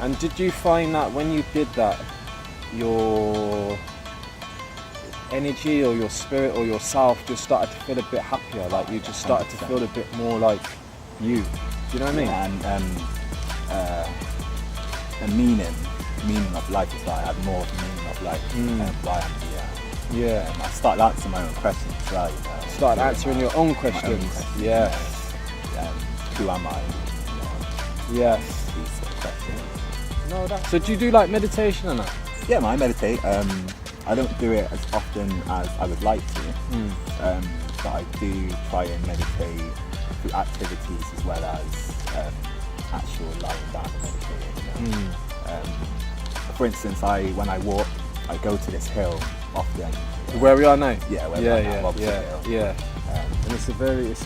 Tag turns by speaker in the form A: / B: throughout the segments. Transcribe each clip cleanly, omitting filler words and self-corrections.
A: And did you find that when you did that, your energy or your spirit or yourself just started to feel a bit happier? Like you just started to feel a bit more like you. Do you know what I mean?
B: Yeah, and the meaning of life is like I had more of the meaning of life why I'm here.
A: Yeah.
B: I started answering my own questions as well, you know.
A: Started answering your own questions. Yeah.
B: Who am I? You know,
A: Yes.
B: these sort of questions.
A: No, that's... So do you do like meditation and that?
B: Yeah, man, I meditate. I don't do it as often as I would like to, but I do try and meditate through activities as well as actual lying down and meditating. You know? For instance, when I walk, I go to this hill often.
A: Where we are now?
B: Yeah, where we are now, Robson Hill.
A: Yeah. And it's a very it's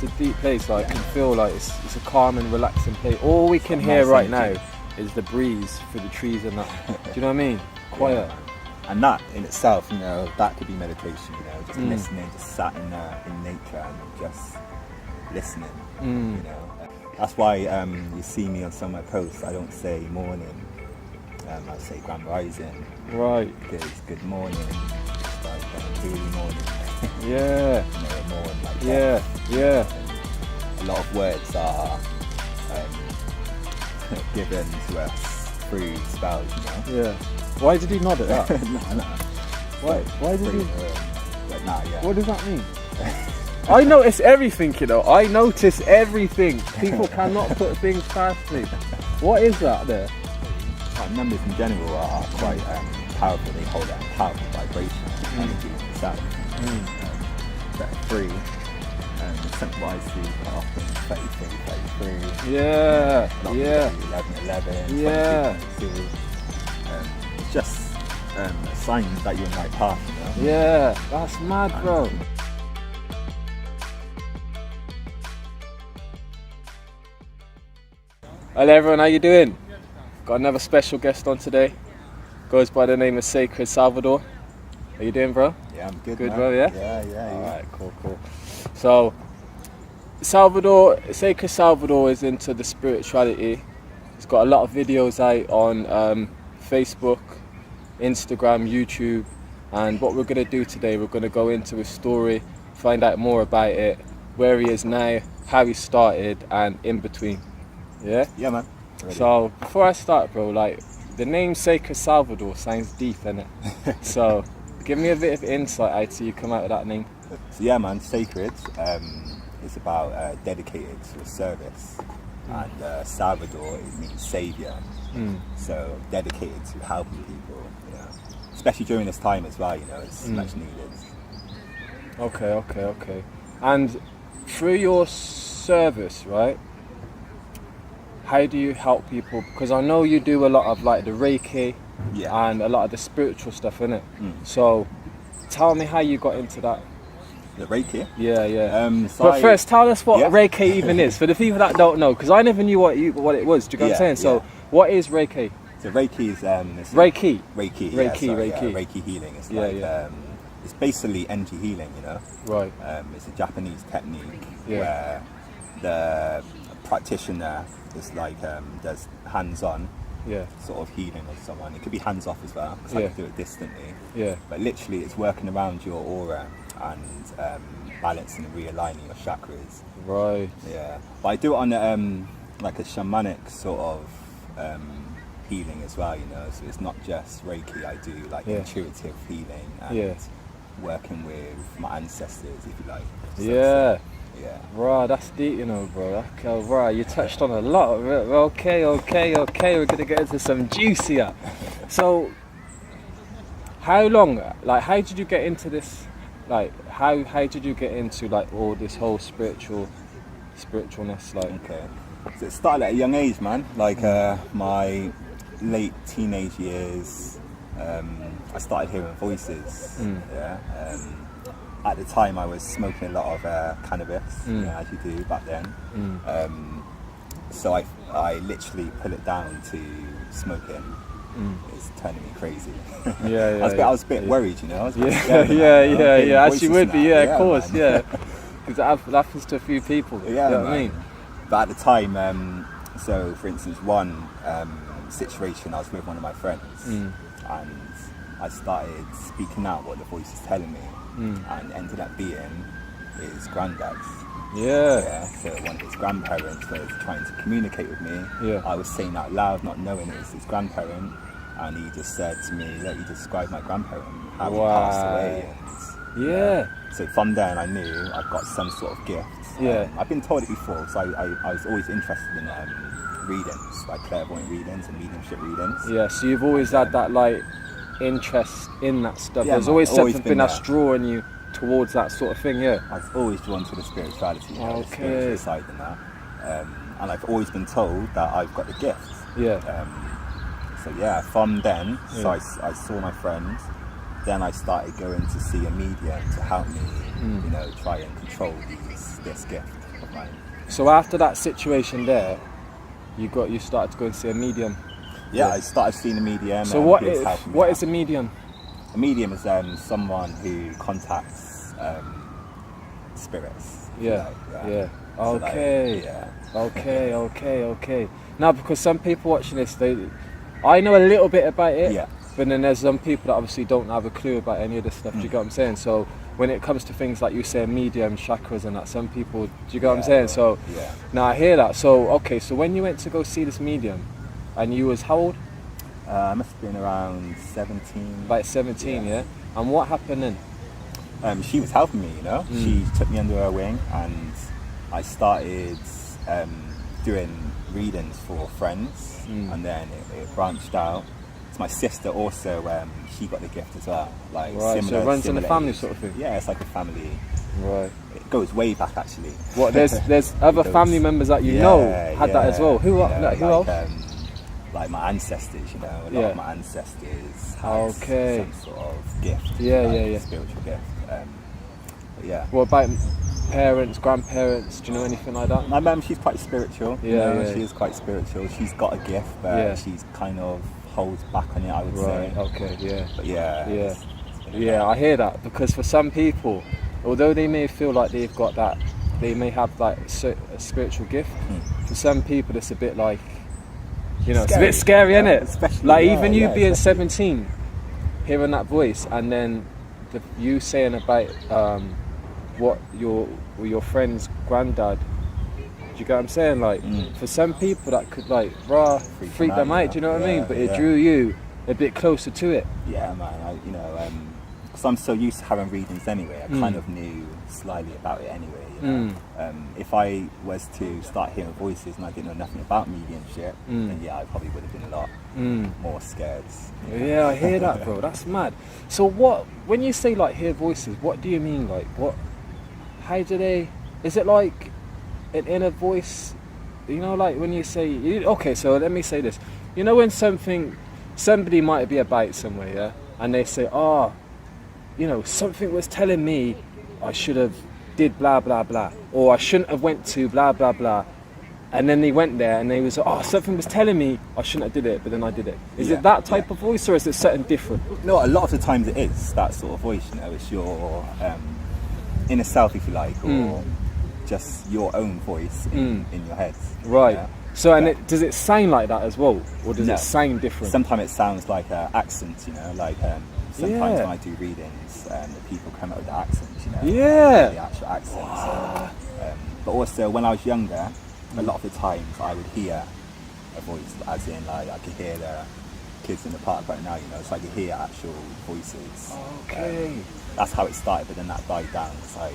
A: a deep place. Like I can feel like it's a calm and relaxing place. All we can hear right now is the breeze through the trees and that. Do you know what I mean? Quiet.
B: Yeah. And that in itself, you know, that could be meditation. You know, just listening, just sat in nature and just listening. You know, that's why you see me on some of my posts. I don't say morning. I say grand rising.
A: Right.
B: Because good morning. It's like early morning.
A: Yeah.
B: You know, morning like
A: Yeah.
B: that.
A: Yeah.
B: And a lot of words are given to us through spells, you know.
A: Yeah. Why did he nod at that?
B: No.
A: Why did he?
B: But nah, yeah.
A: What does that mean? I notice everything, you know. I notice everything. People cannot put things past me. What is that there?
B: Numbers in general are quite powerful. They hold a powerful vibration, energy inside. 33, something I see quite often, 33, 33.
A: Yeah.
B: 11,
A: Yeah.
B: 22. It's just signs that you're in the right path, you know?
A: Yeah. That's mad, bro. Hello everyone, how you doing? Got another special guest on today. Goes by the name of Sacred Salvador. How you doing, bro?
B: Yeah, I'm good,
A: Good,
B: man.
A: bro, yeah?
B: Yeah.
A: Alright, cool. So, Sacred Salvador is into the spirituality. He's got a lot of videos out on Facebook, Instagram, YouTube. And what we're going to do today, we're going to go into his story, find out more about it, where he is now, how he started, and in between. Yeah?
B: Yeah, man. Ready.
A: So, before I start, bro, like, the name Sacred Salvador sounds deep, innit? So, give me a bit of insight out to you come out with that name.
B: So yeah, man, sacred is about dedicated to a service, and Salvador, it means saviour. So dedicated to helping people, you know, especially during this time as well. You know, it's much needed.
A: Okay. And through your service, right? How do you help people? Because I know you do a lot of like the Reiki and a lot of the spiritual stuff, innit? So tell me how you got into that.
B: The Reiki?
A: Yeah.
B: So
A: but first, tell us what Reiki even is, for the people that don't know, because I never knew what it was. Do you know what I'm saying? So what is Reiki?
B: So Reiki is
A: Reiki
B: Reiki healing. It's it's basically energy healing, you know.
A: Right.
B: It's a Japanese technique where the practitioner is like does hands-on sort of healing of someone. It could be hands-off as well, because I can do it distantly. Yeah. But literally, it's working around your aura and balancing and realigning your chakras.
A: Right.
B: Yeah. But I do it on like a shamanic sort of healing as well, you know. So it's not just Reiki. I do like intuitive healing and working with my ancestors, if you like.
A: Yeah.
B: Yeah.
A: Right, that's deep, you know, bro. Okay, right, you touched on a lot of it. Okay. We're gonna get into some juicier. So, how long? Like, how did you get into this? Like, how did you get into like all this whole spiritualness? Like,
B: okay. So it started at a young age, man. Like my late teenage years, I started hearing voices. At the time, I was smoking a lot of cannabis, you know, as you do back then. So I literally put it down to smoking. It's turning me crazy. I was a bit worried, you know. I was scared,
A: As you would be, of course, because that happens to a few people.
B: Yeah,
A: you know what I mean?
B: But at the time, So, for instance, one situation, I was with one of my friends, and I started speaking out what the voice was telling me, and ended up being his granddad's.
A: Yeah.
B: So one of his grandparents was trying to communicate with me.
A: Yeah.
B: I was saying out loud, not knowing it was his grandparent, and he just said to me, "Let you describe my grandparent, how he passed away." And,
A: Yeah.
B: so from then I knew I've got some sort of gift.
A: Yeah.
B: I've been told it before, so I was always interested in readings, like clairvoyant readings and mediumship readings.
A: Yeah, so you've always had that like interest in that stuff.
B: Yeah,
A: There's
B: man,
A: always
B: always
A: something
B: been
A: that's
B: there.
A: drawing you towards that sort of thing, yeah.
B: I was always drawn to the spirituality, the
A: Okay.
B: spiritual side in that. And I've always been told that I've got the gift.
A: Yeah.
B: So yeah, from then, so
A: Yeah.
B: I saw my friends. Then I started going to see a medium to help me, try and control this gift of mine.
A: So after that situation there, you started to go and see a medium.
B: Yeah, I started seeing a medium.
A: So
B: and
A: what
B: he was
A: is
B: helping me
A: what
B: out.
A: is a medium?
B: A medium is someone who contacts spirits. if you
A: Yeah.
B: like,
A: Yeah.
B: So, like,
A: Okay.
B: yeah.
A: Okay. Now, because some people watching this, I know a little bit about it,
B: Yeah.
A: but then there's some people that obviously don't have a clue about any of this stuff. Do you get what I'm saying? So when it comes to things like you say, medium, chakras and that, some people, do you get what I'm saying? So
B: yeah.
A: now I hear that. So okay, so when you went to go see this medium, and you was how old?
B: I must have been around 17.
A: About 17, yeah. And what happened then?
B: She was helping me, She took me under her wing, and I started doing readings for friends, and then it branched out. It's my sister also, she got the gift as well. Like
A: Right, so it runs in the
B: similar
A: family
B: age.
A: sort of thing?
B: Yeah, it's like a family.
A: Right.
B: It goes way back actually.
A: What? There's other family members that you know had that as well. Who else?
B: Like my ancestors, a lot
A: Yeah.
B: of my ancestors have
A: Okay.
B: some sort of gift.
A: Yeah.
B: Spiritual gift. But yeah.
A: What about parents, grandparents? Do you know anything like that?
B: My mum, she's quite spiritual.
A: Yeah.
B: She is quite spiritual. She's got a gift, but
A: Yeah.
B: she's kind of holds back on it, I would say.
A: Right. Okay. Yeah.
B: But yeah.
A: Yeah.
B: it's been
A: Yeah,
B: amazing.
A: I hear that, because for some people, although they may feel like they've got that, they may have like a spiritual gift. For some people, it's a bit like, it's a
B: Scary.
A: bit scary, isn't it?
B: Especially,
A: Like even you being
B: especially.
A: 17, hearing that voice, and then you saying about what your friend's granddad. Do you get what I'm saying? Like for some people that could like freak them out. Do you know what I mean? But it drew you a bit closer to it.
B: Yeah, man. Because I'm so used to having readings anyway, I kind of knew slightly about it anyway. If I was to start hearing voices and I didn't know nothing about mediumship, then yeah, I probably would have been a lot more scared.
A: Yeah, I hear that, bro. That's mad. So when you say like hear voices, what do you mean? Like how do they, is it like an inner voice? Like when you say, okay, so let me say this. When somebody might be about somewhere, yeah, and they say, something was telling me I should have did blah blah blah, or I shouldn't have went to blah blah blah, and then they went there and they was something was telling me I shouldn't have did it, but then I did it. Is it that type of voice, or is it something different?
B: No, a lot of the times it is that sort of voice. It's your inner self, if you like, or just your own voice in your head.
A: Right.
B: Yeah.
A: So does it sound like that as well, or does
B: No.
A: it sound different?
B: Sometimes it sounds like an accent, like sometimes
A: Yeah.
B: when I do readings, the people come up with the accents,
A: Yeah.
B: the actual accents. But also when I was younger, a lot of the times I would hear a voice, as in like I could hear the kids in the park right now, so I could hear actual voices.
A: Okay.
B: That's how it started, but then that died down. So I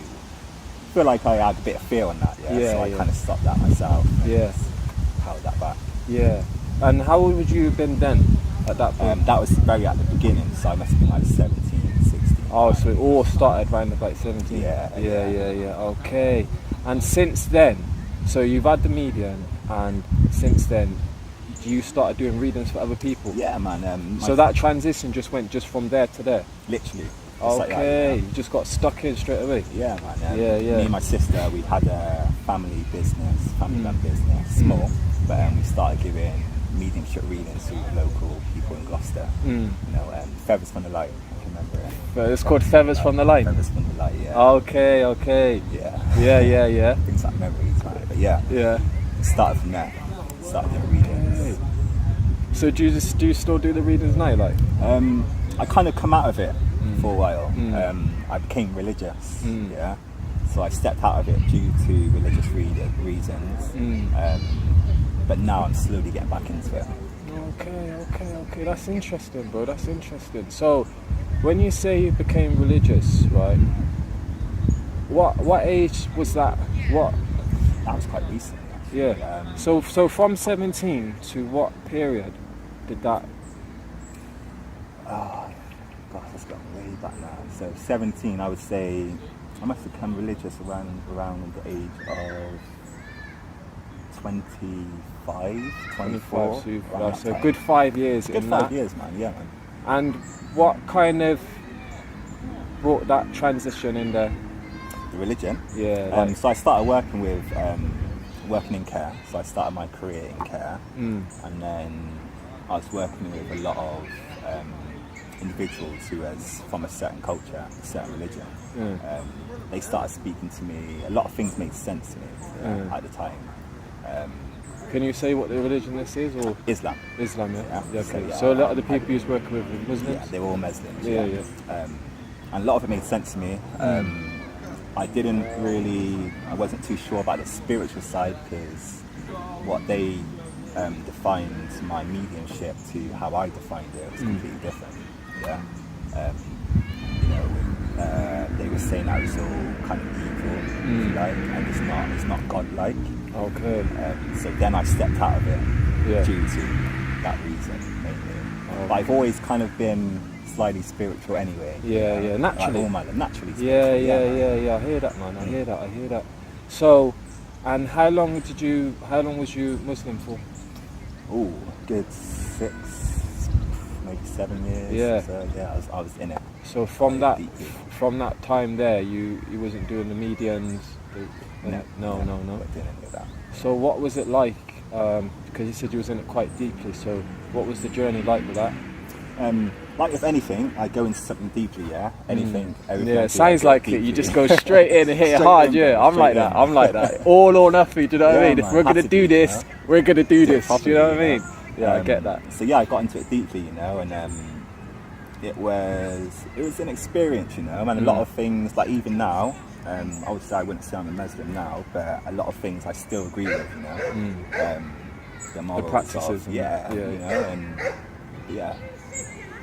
B: feel like I had a bit of fear on that, so I kind of stopped that myself. And
A: Yeah.
B: held that back.
A: Yeah. And how old would you have been then at that point?
B: That was very at the beginning, so I must have been like 17, 16.
A: Oh, so it all started around about 17.
B: Yeah.
A: Okay. And since then, so you've had the medium, and since then, you started doing readings for other people.
B: Yeah, man.
A: So that transition just went from there to there.
B: Literally. just like that,
A: Okay,
B: you know?
A: you just got stuck in straight away.
B: Yeah, man.
A: Yeah.
B: Me and my sister, we had a family business, family-run business, small, but we started giving mediumship readings to local people in Gloucester. Feathers from the Light, if you remember it.
A: But it's called Feathers from the Light.
B: Feathers from the Light, yeah.
A: Okay.
B: Yeah.
A: Yeah.
B: Brings back memories, man. But yeah,
A: Yeah.
B: it started from there. started doing readings.
A: So do you still do the readings now? Like,
B: I kind of come out of it for a while. I became religious, yeah. So I stepped out of it due to religious reasons. But now I'm slowly getting back into it.
A: Okay. That's interesting, bro. That's interesting. So, when you say you became religious, right? What age was that? What?
B: That was quite recent. Actually.
A: Yeah. So from 17 to what period did that?
B: Oh, gosh, that's gone way back now. So 17, I would say, I must have become religious around the age of 25, 24.
A: So a good 5 years.
B: Good
A: in
B: 5
A: that.
B: years, man. Yeah, man.
A: And what kind of brought that transition in there?
B: The religion.
A: Yeah.
B: So I started working in care. So I started my career in care, and then I was working with a lot of individuals who was from a certain culture, a certain religion. They started speaking to me. A lot of things made sense to me at the time.
A: Can you say what the religion this is, or
B: Islam?
A: Islam, yeah. Okay.
B: So,
A: So a lot of the people you was working with were Muslims.
B: Yeah, they were all Muslims.
A: Yeah.
B: And a lot of it made sense to me. I wasn't too sure about the spiritual side, because what they defined my mediumship to how I defined it was completely different. Yeah. They were saying I was all kind of evil, if you like, and it's not godlike.
A: Okay.
B: So then I stepped out of it due to that reason, mainly. But I've always kind of been slightly spiritual anyway.
A: Yeah, naturally.
B: Like all my life, naturally spiritual.
A: Yeah. I hear that, man. I hear that. So, and how long was you Muslim for?
B: Oh, good 6, maybe 7 years.
A: Yeah.
B: So yeah, I was in it.
A: So from that
B: deeply.
A: from that time there, you wasn't doing the mediums.
B: No.
A: No.
B: Not doing any of that.
A: So what was it like? Because you said you was in it quite deeply. So what was the journey like with that?
B: Like if anything, I go into something deeply. Yeah. Everything
A: Yeah,
B: I
A: it sounds
B: do
A: like
B: deeply.
A: it. You just go straight in and hit it
B: Straight
A: hard.
B: in,
A: Yeah,
B: bro,
A: I'm
B: straight
A: like
B: in.
A: that. All or nothing. Do you know what I
B: Yeah,
A: mean? If
B: man,
A: we're gonna
B: has to
A: do
B: be,
A: this,
B: you know?
A: we're gonna do
B: Do it
A: this. Do
B: properly,
A: you know what I
B: you
A: mean?
B: know?
A: Yeah, I get that.
B: So yeah, I got into it deeply, and it was an experience, and a lot of things, like even now, I would say I wouldn't say I'm a Muslim now, but a lot of things I still agree with, the morals
A: practices
B: of,
A: and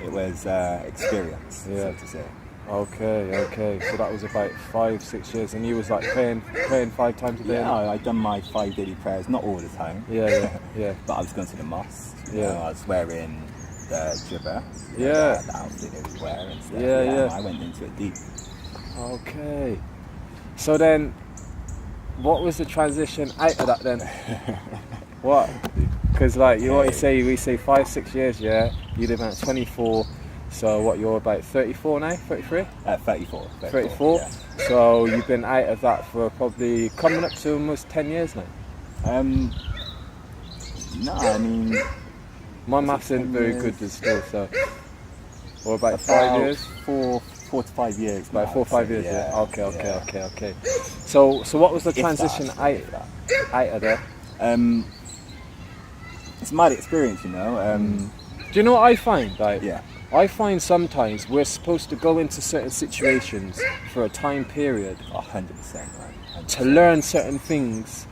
B: it was experience, so to say.
A: Okay. So that was about 5-6 years, and you was like praying 5 times a day.
B: Yeah, I done my 5 daily prayers, not all the time.
A: Yeah.
B: But I was going to the mosque.
A: Yeah.
B: I was wearing the jibba, the outfit they would wear and stuff.
A: Yeah.
B: I went into it deep.
A: Okay. So then, what was the transition out of that then? What? Because like you always say, we say 5-6 years. Yeah, you live at 24. So what? You're about 34 now, 33?
B: 34.
A: 34.
B: Yeah.
A: So you've been out of that for probably coming up to almost 10 years now.
B: No, I mean,
A: My maths isn't very good still. So, or about 5 years.
B: 4 to 5 years.
A: About
B: now,
A: 4 or 5 years. Yeah. Okay. So what was the transition out of there?
B: It's a mad experience,
A: Do you know what I find? Like,
B: Yeah.
A: I find sometimes we're supposed to go into certain situations for a time period
B: 100%, right?
A: to learn certain things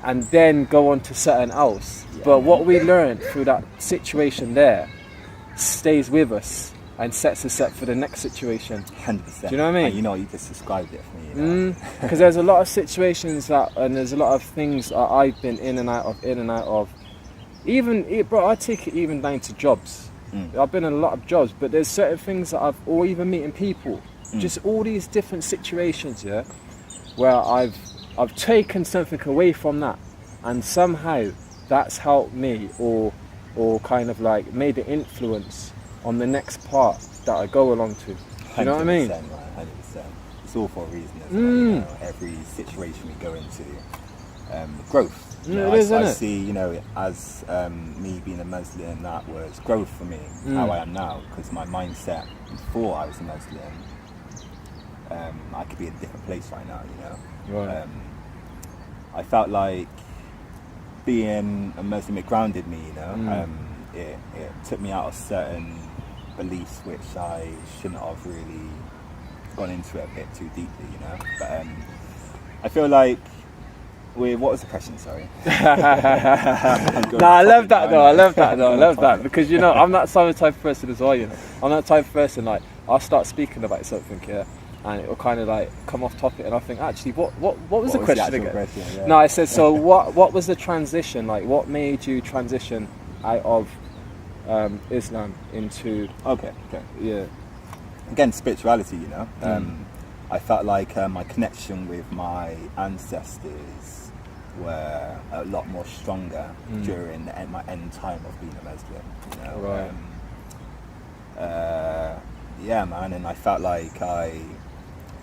A: and then go on to something else.
B: Yeah.
A: But what we learned through that situation there stays with us and sets us up for the next situation.
B: 100%.
A: Do you know what I mean?
B: And you just described it for me.
A: Because there's a lot of situations and there's a lot of things that I've been in and out of. Even, bro, I take it even down to jobs. I've been in a lot of jobs, but there's certain things that or even meeting people, just all these different situations, where I've taken something away from that, and somehow that's helped me, or kind of like made an influence on the next part that I go along to. You know what I mean?
B: 100%, 100%. It's all for a reason, isn't it? Every situation we go into, growth. I see, as me being a Muslim, that was growth for me, how I am now, because my mindset before I was a Muslim, I could be in a different place right now,
A: Right.
B: I felt like being a Muslim, it grounded me, you know. It took me out of certain beliefs which I shouldn't have really gone into it a bit too deeply, you know. But I feel like what was the question, sorry?
A: No, I love that though. I love that because you know I'm that type of person as well. You know, I'm that type of person, like I'll start speaking about something here, and it will kind of like come off topic, and I think actually, what was the question again?
B: Question, yeah.
A: No, I said so. What was the transition? Like, what made you transition out of Islam into?
B: Okay.
A: Yeah.
B: Again, spirituality, you know. I felt like my connection with my ancestors were a lot more stronger during my end time of being a Muslim, you know.
A: Right.
B: Yeah, man, and I felt like I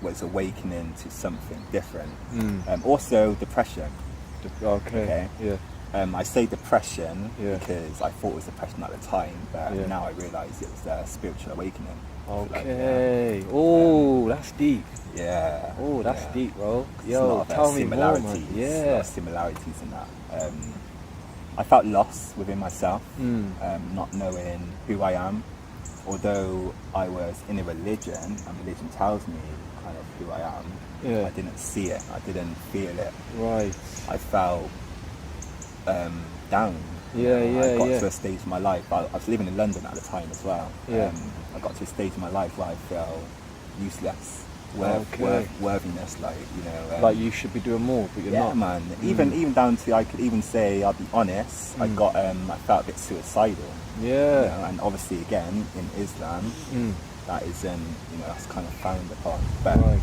B: was awakening to something different. Also, depression.
A: Okay. Yeah.
B: I say depression
A: Yeah.
B: because I thought it was depression at the time, but
A: Yeah.
B: now I realise it was a spiritual awakening.
A: Okay. Oh, that's deep.
B: Yeah.
A: Oh, that's deep, bro.
B: It's
A: Yo,
B: not
A: tell me more, man.
B: A lot
A: Yeah.
B: of similarities in that. I felt lost within myself, not knowing who I am. Although I was in a religion, and religion tells me kind of who I am,
A: Yeah.
B: I didn't see it. I didn't feel it.
A: Right.
B: I felt down. I got to a stage in my life. I was living in London at the time as well.
A: Yeah.
B: I got to a stage in my life where I felt useless, worthiness, like, you know.
A: Like you should be doing more, but you're not.
B: Yeah, man. Even down to, I could even say, I'll be honest, I felt a bit suicidal.
A: Yeah.
B: You know, and obviously, again, in Islam, that isn't, you know, that's kind of frowned upon. But
A: Right.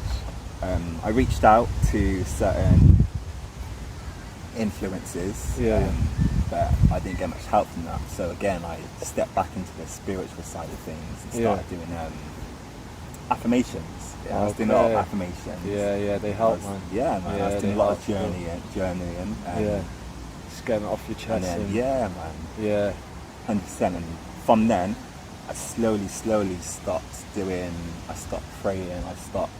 B: I reached out to certain influences, but I didn't get much help from that. So again, I stepped back into the spiritual side of things and started doing affirmations. I was doing a lot of affirmations.
A: Yeah, they help, man.
B: Yeah, man. I was doing a lot of journaling.
A: Just getting it off your chest.
B: And then, yeah, man.
A: Yeah.
B: 100%. And from then, I slowly stopped praying. I stopped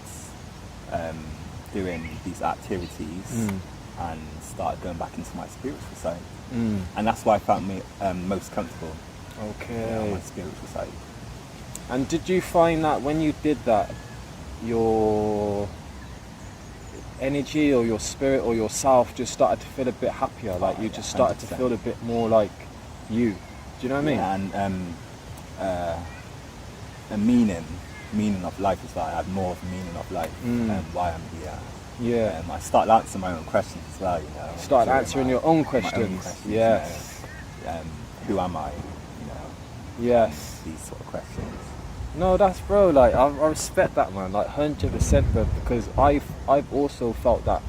B: doing these activities and started going back into my spiritual side. And that's why I found me most comfortable.
A: Okay.
B: On my spiritual side.
A: And did you find that when you did that, your energy or your spirit or yourself just started to feel a bit happier? Like you just started
B: 100%.
A: to feel a bit more like you. Do you know what I mean?
B: Yeah, and a meaning of life as well. I had more of a meaning of life and why I'm here.
A: Yeah.
B: I started answering my own questions as well, you know.
A: Started answering your own questions. Yes.
B: You know, who am I? You know.
A: Yes.
B: These sort of questions.
A: No, that's bro. Like I respect that, man. Like 100%, bro. Because I've also felt that.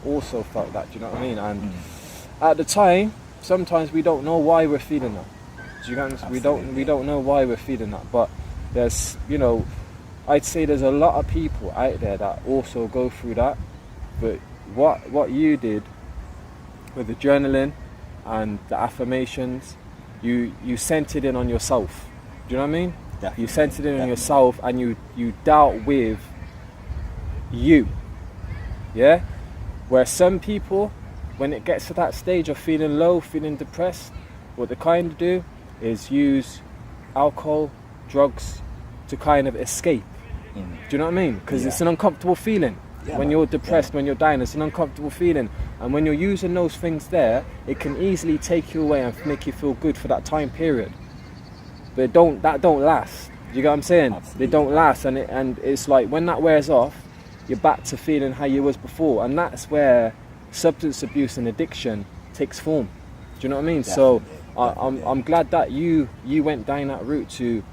A: Do you know what I mean? And at the time, sometimes we don't know why we're feeling that. Do you know what I mean? We don't know why we're feeling that. But there's, you know, I'd say there's a lot of people out there that also go through that. But what you did with the journaling and the affirmations, you centered in on yourself. Do you know what I mean?
B: Definitely,
A: you centered in on yourself, and you dealt with you. Yeah? Where some people, when it gets to that stage of feeling low, feeling depressed, what they kind of do is use alcohol, drugs to kind of escape. Do you know what I mean? Because it's an uncomfortable feeling. When you're depressed, when you're dying, it's an uncomfortable feeling. And when you're using those things there, it can easily take you away and make you feel good for that time period. But that don't last. Do you get what I'm saying?
B: Absolutely.
A: They don't last, and it's like when that wears off, you're back to feeling how you was before, and that's where substance abuse and addiction takes form. Do you know what I mean?
B: Definitely,
A: so I'm glad that you went down that route to,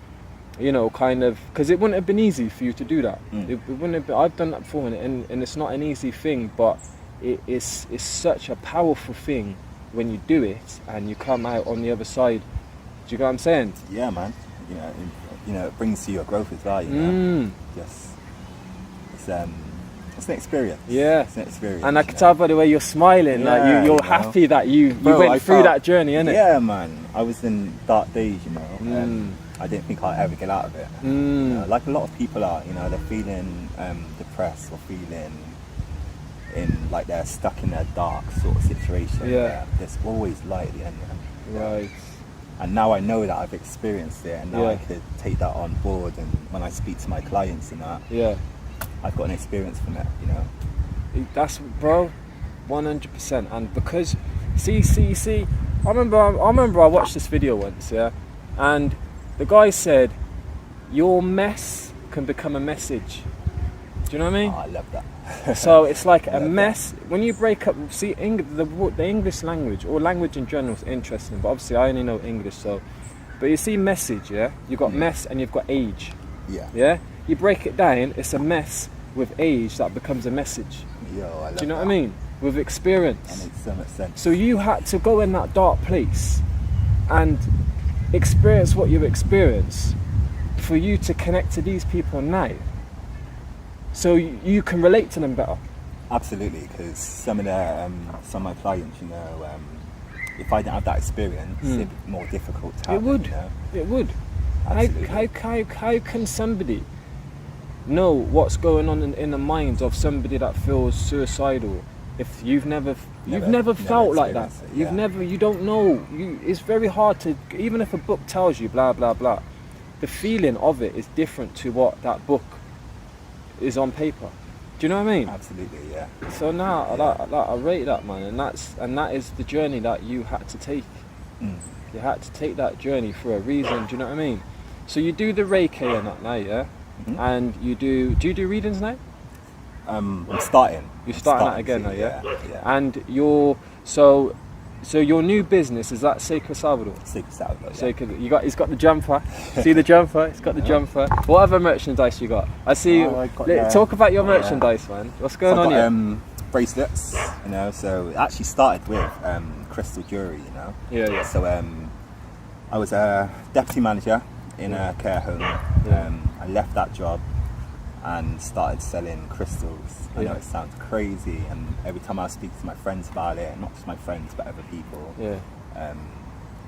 A: you know, kind of, because it wouldn't have been easy for you to do that. It wouldn't have been, I've done that before, and it's not an easy thing, but it's such a powerful thing when you do it and you come out on the other side. Do you get what I'm saying?
B: Yeah, man. You know, it brings you your growth as well. You know, it's an experience.
A: Yeah,
B: it's an experience.
A: And I can tell by the way you're smiling, like you're happy that you went through that journey, innit?
B: Yeah, man. I was in dark days, you know. I didn't think I'd ever get out of it. You know, like a lot of people are, you know, they're feeling depressed or feeling in like they're stuck in their dark sort of situation.
A: Yeah.
B: There's always light at the end of them.
A: Right.
B: And now I know that I've experienced it, and now
A: Yeah.
B: I could take that on board. And when I speak to my clients and that,
A: Yeah.
B: I've got an experience from it, you know.
A: That's, bro, 100%. And because, see, I remember I watched this video once, yeah, and the guy said, your mess can become a message. Do you know what I mean?
B: Oh, I love that.
A: So it's like a
B: love
A: mess. When you break up, see, the English language, or language in general, is interesting, but obviously I only know English, so. But you see message, yeah? You've got mess and you've got age.
B: Yeah.
A: Yeah? You break it down, it's a mess with age that becomes a message.
B: Yo, I love
A: Do you know
B: that.
A: what I mean? With experience.
B: That makes so much sense.
A: So you had to go in that dark place and experience what you experience for you to connect to these people now. So you can relate to them better.
B: Absolutely, because some of my clients, you know, if I didn't have that experience, it'd be more difficult to have.
A: It would.
B: You know?
A: It would.
B: Absolutely.
A: How can somebody know what's going on in the minds of somebody that feels suicidal if you've never felt like that?
B: experienced it,
A: You've
B: yeah.
A: never, you don't know. It's very hard to, even if a book tells you blah blah blah, the feeling of it is different to what that book is on paper. Do you know what I mean?
B: Absolutely, yeah.
A: So now I rate that, man, and that is the journey that you had to take. You had to take that journey for a reason. Do you know what I mean? So you do the Reiki and that now, yeah, and do you do readings now?
B: I'm starting.
A: You're starting that
B: to,
A: again now, yeah?
B: Yeah.
A: And so your new business is that Sacred Salvador.
B: Sacred Salvador, yeah.
A: Sacred, he's got the jumper. See the jumper? He's got the jumper. What other merchandise you got? I see.
B: I got,
A: Talk about your merchandise, man. What's going on here?
B: Bracelets, you know. So it actually started with crystal jewelry, you know.
A: Yeah.
B: So I was a deputy manager in a care home. I left that job and started selling crystals. I know it sounds crazy, and every time I speak to my friends about it, not just my friends but other people,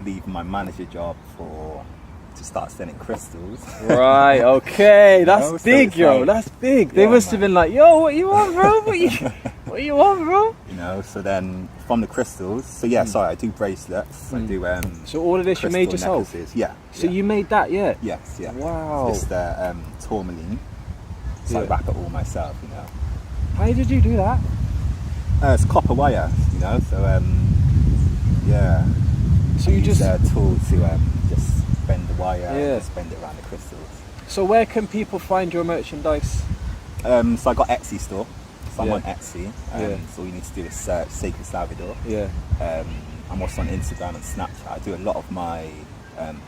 B: leaving my manager job to start selling crystals.
A: Right, okay, that's
B: know, so
A: big,
B: it's
A: yo,
B: like-
A: that's big. They must have been like, yo, what you want, bro? What you want, bro?
B: You know, so then from the crystals, sorry, I do bracelets, I do
A: So all of this you made
B: crystal
A: yourself?
B: necklaces. Yeah.
A: So
B: yeah.
A: you made that, yeah?
B: Yes, yeah.
A: Wow.
B: It's the tourmaline. So I
A: Yeah.
B: wrap it all myself, you know.
A: How did you do that?
B: It's copper wire, you know, so yeah.
A: So
B: I
A: you
B: use
A: just,
B: a tool to just bend the wire
A: Yeah.
B: and just bend it around the crystals.
A: so where can people find your merchandise?
B: So I got Etsy store. So I'm
A: Yeah.
B: on Etsy.
A: Yeah.
B: So all you need to do is search Sacred Salvador.
A: Yeah.
B: I'm also on Instagram and Snapchat. I do a lot of my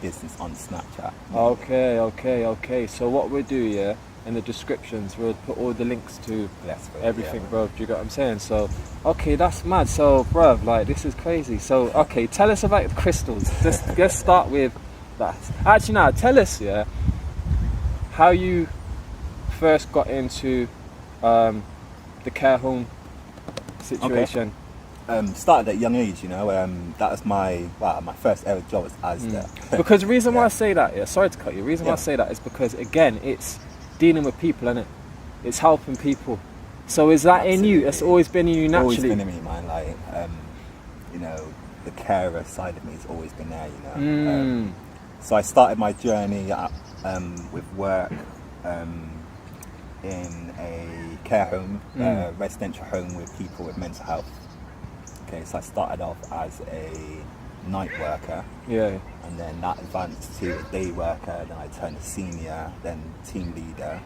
B: business on Snapchat.
A: Okay. So what we'll do, yeah, in the descriptions, we'll put all the links to
B: Yes, bro,
A: everything,
B: yeah.
A: bro. Do you get what I'm saying? So, okay, that's mad. So, bruv, like, this is crazy. So, okay, tell us about the crystals. Let's start with that. Actually, now, tell us, yeah, how you first got into the care home situation.
B: Started at a young age, you know. That was my first ever job was Asda.
A: Because the reason why
B: Yeah.
A: I say that, yeah, sorry to cut you, the reason why I say that is because, again, it's dealing with people, innit? It's helping people. So is that in you? It's
B: Absolutely.
A: always been in you naturally?
B: Always been in me, man. Like, you know, the carer side of me has always been there, you know. So I started my journey with work in a care home, residential home with people with mental health. Okay, so I started off as a night worker,
A: Yeah.
B: and then that advanced to a day worker, then I turned to senior, then team leader,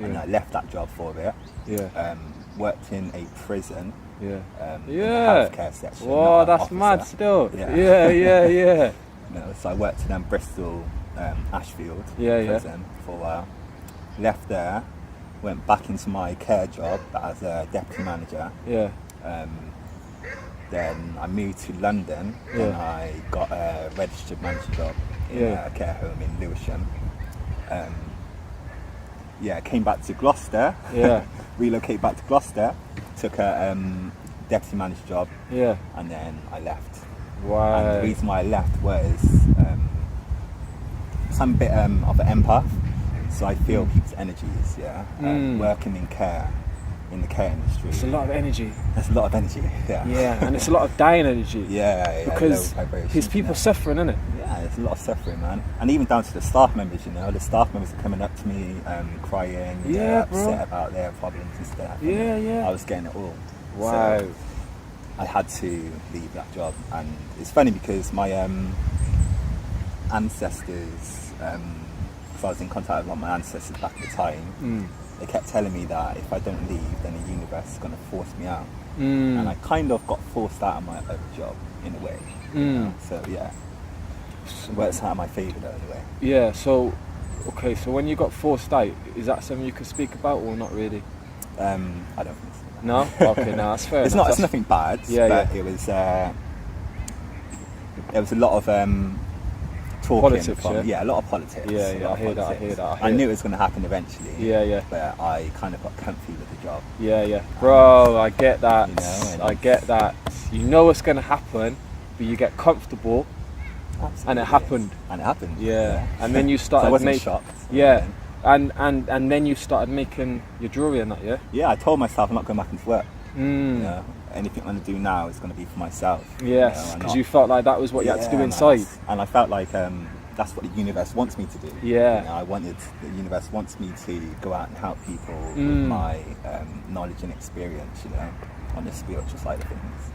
B: and
A: Yeah.
B: I left that job for a bit.
A: Yeah.
B: Worked in a prison,
A: Yeah.
B: in the
A: Yeah.
B: healthcare section.
A: Whoa,
B: not an
A: that's mad
B: officer.
A: still.
B: Yeah.
A: Yeah.
B: You know, so I worked in Bristol, Ashfield
A: Yeah.
B: prison for a while. Left there, went back into my care job as a deputy manager.
A: Yeah.
B: Then I moved to London, and
A: Yeah.
B: I got a registered manager job in
A: Yeah.
B: a care home in Lewisham. Came back to Gloucester.
A: Yeah.
B: Relocated back to Gloucester. Took a deputy manager job,
A: Yeah.
B: and then I left.
A: Wow.
B: And the reason why I left was I'm a bit of an empath, so I feel people's energies. Yeah, working in care, in the care industry.
A: It's a lot of energy.
B: There's a lot of energy. Yeah.
A: Yeah, and it's a lot of dying energy.
B: Yeah.
A: Because
B: low vibrations,
A: his people suffering, innit?
B: Yeah, there's a lot of suffering, man. And even down to the staff members, you know, the staff members are coming up to me, crying,
A: Yeah,
B: upset
A: bro.
B: about their problems and stuff.
A: Yeah, yeah.
B: I was getting it all.
A: Wow.
B: So I had to leave that job, and it's funny because my ancestors, because I was in contact with one of my ancestors back at the time, they kept telling me that if I don't leave, then the universe is going to force me out. And I kind of got forced out of my own job in a way. You know? So yeah, it works out in my favour though, anyway.
A: Yeah, so, okay, so when you got forced out, is that something you could speak about or not really?
B: I don't think so.
A: No? Okay, no, that's fair
B: It's
A: enough.
B: not. It's nothing bad.
A: Yeah,
B: but
A: yeah.
B: it was. There was a lot of talking.
A: Politics,
B: from,
A: yeah?
B: A lot of politics.
A: Yeah,
B: a
A: yeah,
B: lot
A: I
B: of
A: hear that, I
B: politics.
A: hear that,
B: I knew it was going to happen eventually.
A: Yeah, yeah.
B: But I kind of got comfy with the job.
A: Yeah, yeah. Bro, I get that.
B: You know, and
A: I get that. You know what's going to happen, but you get comfortable,
B: Absolutely.
A: and it happened.
B: And it happened.
A: Yeah. And then you started
B: so I wasn't
A: making...
B: shocked.
A: Yeah. And then you started making your jewellery and that, yeah?
B: Yeah, I told myself I'm not going back into work. You
A: Mm.
B: know, anything I'm going to do now is going to be for myself.
A: Yes,
B: know,
A: because you felt like that was what you had to do
B: man.
A: inside.
B: And I felt like that's what the universe wants me to do.
A: Yeah.
B: You know, the universe wants me to go out and help people with my knowledge and experience, you know, on the spiritual side of things.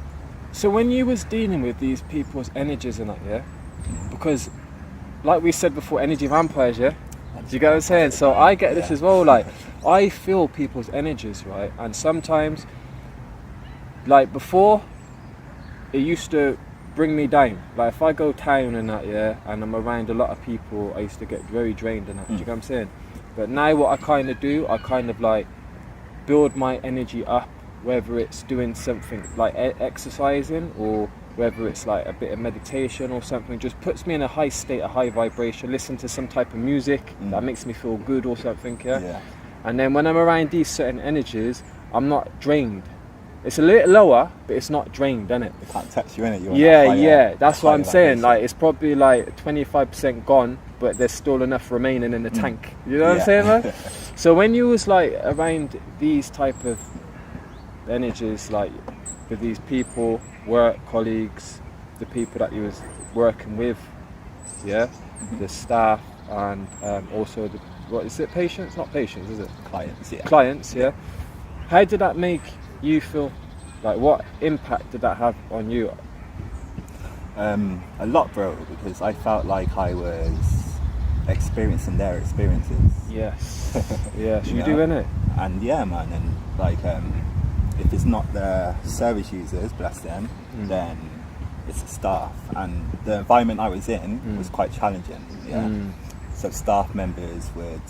A: So when you was dealing with these people's energies and that, yeah? Because, like we said before, energy vampires, yeah? Do you get what I'm saying? So I get this as well, like, I feel people's energies, right? And sometimes, like before, it used to bring me down. Like if I go town and that, yeah, and I'm around a lot of people, I used to get very drained and that, do you get what I'm saying? But now what I kind of do, I kind of like build my energy up, whether it's doing something like exercising or whether it's like a bit of meditation or something, just puts me in a high state, a high vibration, listen to some type of music that makes me feel good or something, yeah? And then when I'm around these certain energies, I'm not drained. It's a little lower, but it's not drained, isn't it?
B: It can't touch you, innit? You're
A: Yeah, that's what I'm saying.
B: vibration.
A: Like, it's probably like 25% gone, but there's still enough remaining in the tank. You know what I'm saying, man? So when you was like around these type of energies, like with these people, work colleagues, the people that you was working with, yeah, the staff, and also the, what is it, patients? Not patients, is it? Clients, yeah. How did that make you feel? Like, what impact did that have on you?
B: A lot, bro, because I felt like I was experiencing their experiences.
A: Yes. Yes, you
B: know?
A: do, innit?
B: And yeah, man, and like if it's not the service users, bless them, then it's the staff. And the environment I was in was quite challenging. Yeah. So staff members would,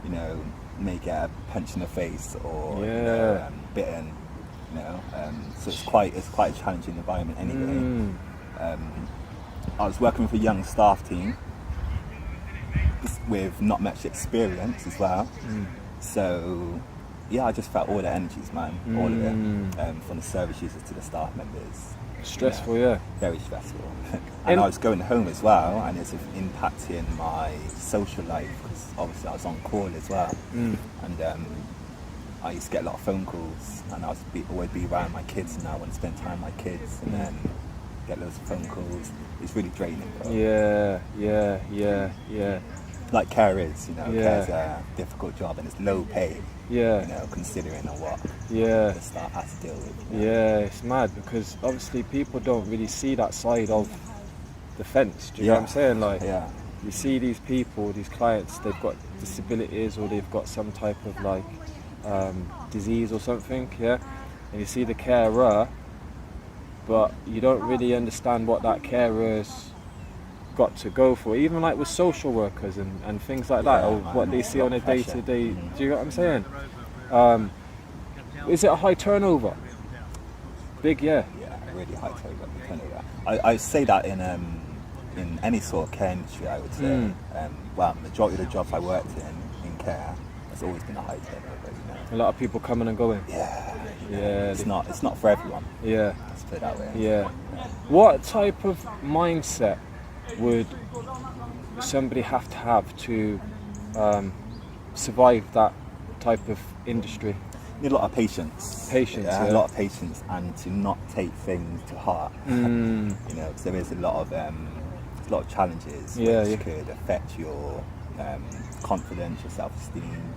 B: you know, may get a punch in the face or you know, bitten. You know, so it's quite a challenging environment anyway. I was working with a young staff team with not much experience as well. So yeah, I just felt all the energies, man, all of it, from the service users to the staff members.
A: Stressful,
B: you know,
A: yeah.
B: Very stressful. And I was going home as well, and it's impacting my social life because obviously I was on call as well, and I used to get a lot of phone calls, and I always be around my kids, and I want to spend time with my kids, and then get loads of phone calls. It's really draining, bro.
A: Yeah.
B: Like care is, you know, care's a difficult job and it's low pay.
A: Yeah.
B: You know, considering what
A: Yeah.
B: the staff has to deal with. You know?
A: Yeah, it's mad because obviously people don't really see that side of the fence. Do you know what I'm saying? Like, you see these people, these clients, they've got disabilities or they've got some type of like disease or something, yeah? And you see the carer, but you don't really understand what that carer's got to go for, even like with social workers and things like that, or what they see on a day-to-day. Do you know what I'm saying? Is it a high turnover? Big, yeah,
B: really high turnover. I say that in any sort of care industry, I would say. Well, majority of the jobs I worked in care, there's always been a high turnover. You know?
A: A lot of people coming and going.
B: It's not for everyone. Let's put it that way.
A: What type of mindset would somebody have to survive that type of industry?
B: need a lot of patience.
A: Yeah.
B: A lot of patience, and to not take things to heart. You know, because there is a lot of challenges which could affect your confidence, your self-esteem,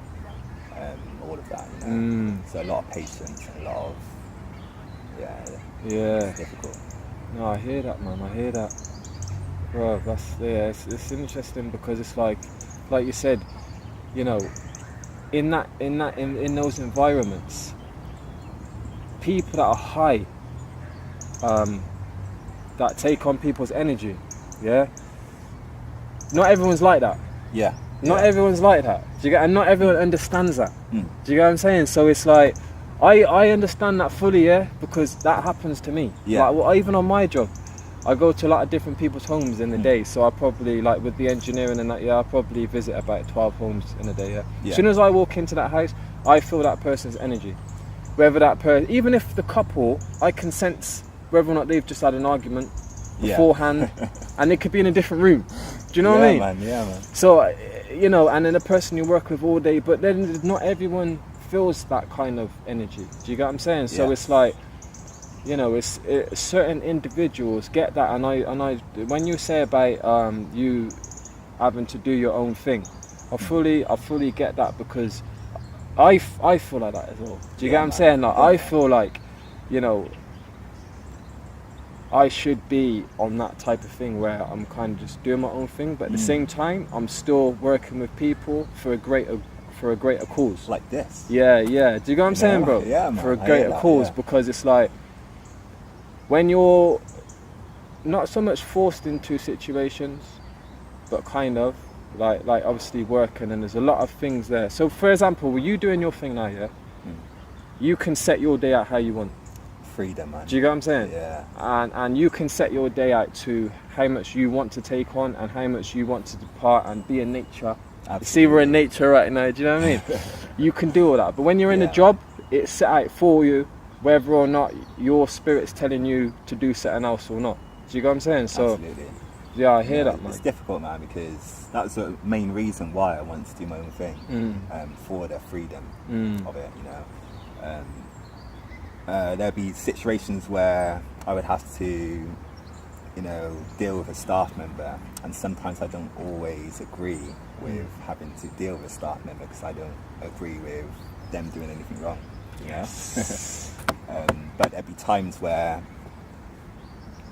B: all of that. You know, so a lot of patience and a lot of it's difficult.
A: No, I hear that, man. I hear that, bro. It's interesting because it's like you said, you know, in those environments, people that are high, that take on people's energy, not everyone's like that. Not everyone's like that. Do you get? And not everyone understands that. Do you get what I'm saying? So it's like, I understand that fully, because that happens to me. Like, well, even on my job, I go to a lot of different people's homes in the day. So I probably, like with the engineering and that, I probably visit about 12 homes in a day. As soon as I walk into that house, I feel that person's energy. Whether that person, even if the couple, I can sense whether or not they've just had an argument beforehand, and it could be in a different room. Do you know what I mean?
B: Yeah, man.
A: So, you know, and then the person you work with all day, but then not everyone feels that kind of energy. Do you get what I'm saying? So it's like, you know, certain individuals get that, and I when you say about you having to do your own thing, I fully get that, because I feel like that as well. Do you get what I'm saying? Like, I feel like, you know, I should be on that type of thing where I'm kind of just doing my own thing, but at the same time, I'm still working with people for a greater cause. Like
B: this.
A: Yeah. Do you get what I'm saying, bro?
B: Yeah, man.
A: For a greater cause, because it's like, when you're not so much forced into situations, but kind of like obviously working, and there's a lot of things there. So, for example, were you doing your thing now? You can set your day out how you want.
B: Freedom, man.
A: Do you get what I'm saying?
B: Yeah.
A: And you can set your day out to how much you want to take on and how much you want to depart and be in nature. Absolutely. See, we're in nature right now. Do you know what I mean? You can do all that, but when you're in a job, it's set out for you, whether or not your spirit's telling you to do something else or not. Do you get what I'm saying? So,
B: absolutely.
A: Yeah, I hear that, man.
B: It's difficult, man, because that's the main reason why I wanted to do my own thing, for the freedom of it, you know. There'd be situations where I would have to, you know, deal with a staff member, and sometimes I don't always agree with having to deal with a staff member, because I don't agree with them doing anything wrong, you know. But there'd be times where,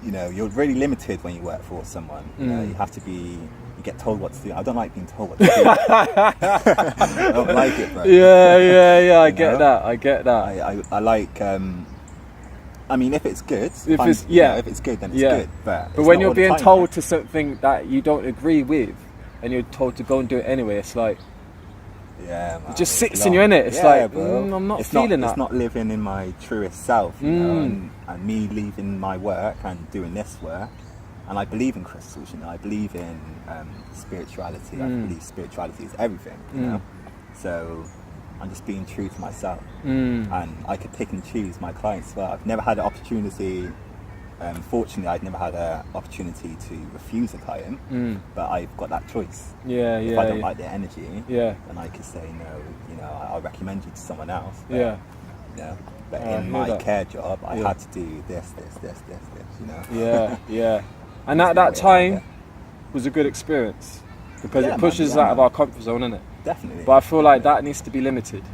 B: you know, you're really limited when you work for someone. You know, you have to be, you get told what to do. I don't like being told what to do. I don't like it, bro.
A: Yeah. I get that.
B: I like, I mean, if it's good,
A: if
B: it's good, then it's good. But
A: when you're being told to something that you don't agree with, and you're told to go and do it anyway, it's like,
B: man,
A: it just sits in you, innit? It's like, I'm not feeling that.
B: It's not living in my truest self, you know, and me leaving my work and doing this work. And I believe in crystals, you know, I believe in spirituality. I believe spirituality is everything, you know. So I'm just being true to myself. And I could pick and choose my clients as well. I've never had an opportunity, fortunately I've never had an opportunity to refuse a client, but I've got that choice. If I don't like their energy, then I could say no, you know, I'll recommend you to someone else. But, you know, but in my care job, I had to do this, you know.
A: Yeah. And at that time was a good experience, because it pushes us out of our comfort zone, innit?
B: Definitely.
A: But I feel like that needs to be limited.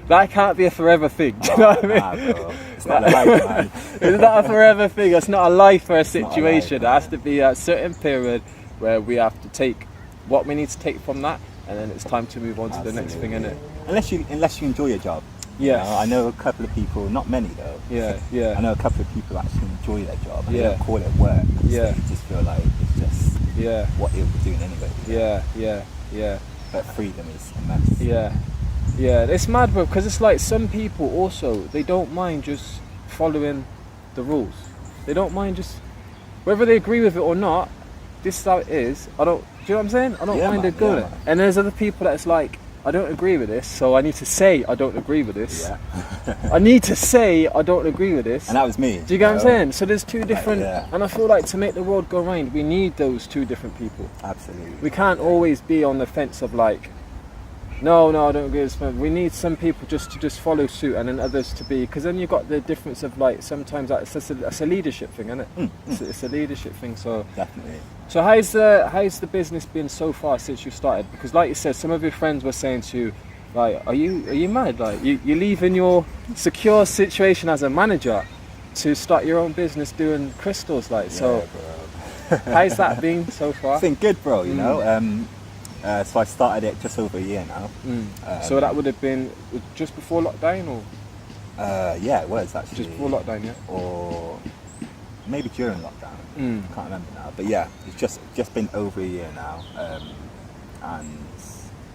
A: That can't be a forever thing. Do you know what I mean?
B: Nah, bro. It's not a life, man.
A: It's not a forever thing. It's not a life or a situation. There has to be a certain period where we have to take what we need to take from that, and then it's time to move on to the next thing, innit?
B: Unless you enjoy your job.
A: Yeah.
B: You know, I know a couple of people, not many though.
A: Yeah.
B: I know a couple of people that actually enjoy their job, and they don't call it work.
A: Yeah.
B: They just feel like it's just what they were doing anyway.
A: Yeah.
B: But freedom is a mess.
A: Yeah, it's mad, bro, because it's like some people also, they don't mind just following the rules. They don't mind just, whether they agree with it or not, this is how it is. Do you know what I'm saying? I don't mind it going. And there's other people that's like, I don't agree with this, so I need to say I don't agree with this. I need to say I don't agree with this.
B: And that was me.
A: Do you get what I'm saying? So there's two different, and I feel like to make the world go round, we need those two different people.
B: Absolutely.
A: We can't always be on the fence of like, No, I don't agree. We need some people just to just follow suit, and then others to be, because then you've got the difference of like sometimes it's a leadership thing, isn't it? It's a leadership thing. So
B: Definitely.
A: So how's the business been so far since you started? Because like you said, some of your friends were saying to you, like, are you mad? Like you're leaving your secure situation as a manager to start your own business doing crystals, like, so
B: Bro.
A: how's that been so far?
B: It's been good, bro, you know. So I started it just over a year now.
A: So that would have been just before lockdown, or
B: Yeah, it was actually.
A: just before lockdown, yeah?
B: Or maybe during lockdown. I can't remember now. But yeah, it's just been over a year now. And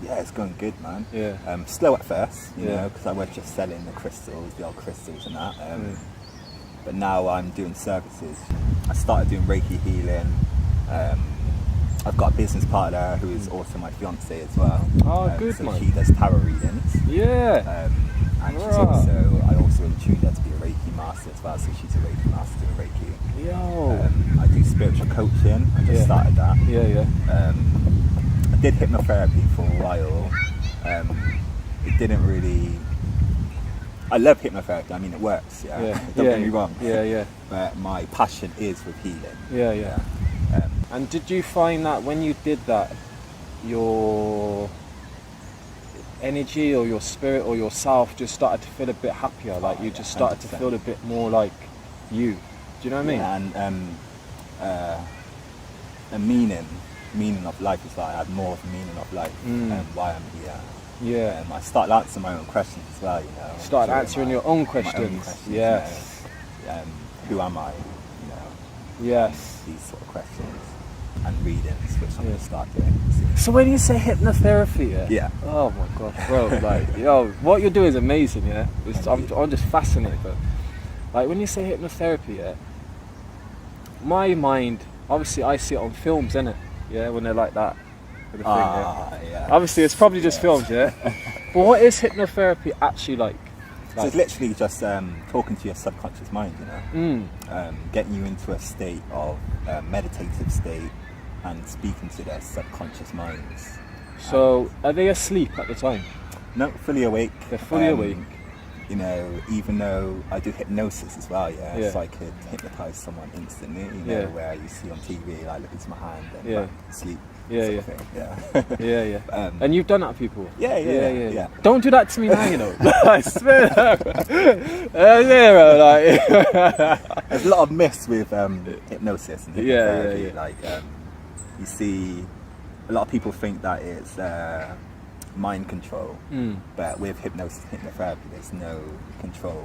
B: yeah, it's going good, man.
A: Yeah.
B: Slow at first, you
A: Yeah.
B: know, because I was just selling the crystals, the old crystals and that. But now I'm doing services. I started doing Reiki healing. I've got a business partner who is also my fiance as well.
A: Oh, good,
B: so
A: man.
B: she does tarot readings.
A: Yeah.
B: And she's
A: Right.
B: I also tuned her to be a Reiki master as well, so she's a Reiki master doing Reiki.
A: Yo.
B: I do spiritual coaching. I just
A: Yeah.
B: started that.
A: Yeah.
B: I did hypnotherapy for a while. It didn't really. I love hypnotherapy. I mean, it works. Yeah.
A: Yeah.
B: Don't get me wrong.
A: Yeah.
B: But my passion is with healing.
A: Yeah. And did you find that when you did that, your energy or your spirit or yourself just started to feel a bit happier? Like you just started to
B: 100%.
A: feel a bit more like you. Do you know what I mean?
B: Yeah, and a meaning of life as well. I had more of a meaning of life and why I'm here.
A: Yeah.
B: I started answering my own questions as well. You know,
A: Started
B: So
A: answering your own questions. Yes.
B: You know, who am I? You know,
A: Yes.
B: these sort of questions and readings, which I'm going to start doing.
A: So when you say hypnotherapy,
B: Yeah.
A: oh my god, bro, like, yo, what you're doing is amazing, yeah. I'm just fascinated. But like when you say hypnotherapy, yeah, my mind, obviously I see it on films, innit? Yeah, when they're like that. With the thing,
B: Yeah.
A: Obviously it's probably just films, yeah. But what is hypnotherapy actually like?
B: So it's literally just talking to your subconscious mind, you know, getting you into a state of meditative state and speaking to their subconscious minds.
A: So are they asleep at the time?
B: No, fully awake.
A: They're fully awake.
B: You know, even though I do hypnosis as well,
A: Yeah.
B: so I could hypnotise someone instantly, you know,
A: Yeah.
B: where you see on TV, like look into my hand and
A: Yeah.
B: like, sleep.
A: Yeah,
B: sort of thing.
A: Yeah.
B: Um,
A: And you've done that, people?
B: Yeah.
A: Don't do that to me now, you know. I swear. Like.
B: There's a lot of myths with hypnosis and hypnotherapy.
A: Yeah.
B: Like, you see, a lot of people think that it's mind control, but with hypnosis, hypnotherapy, there's no control.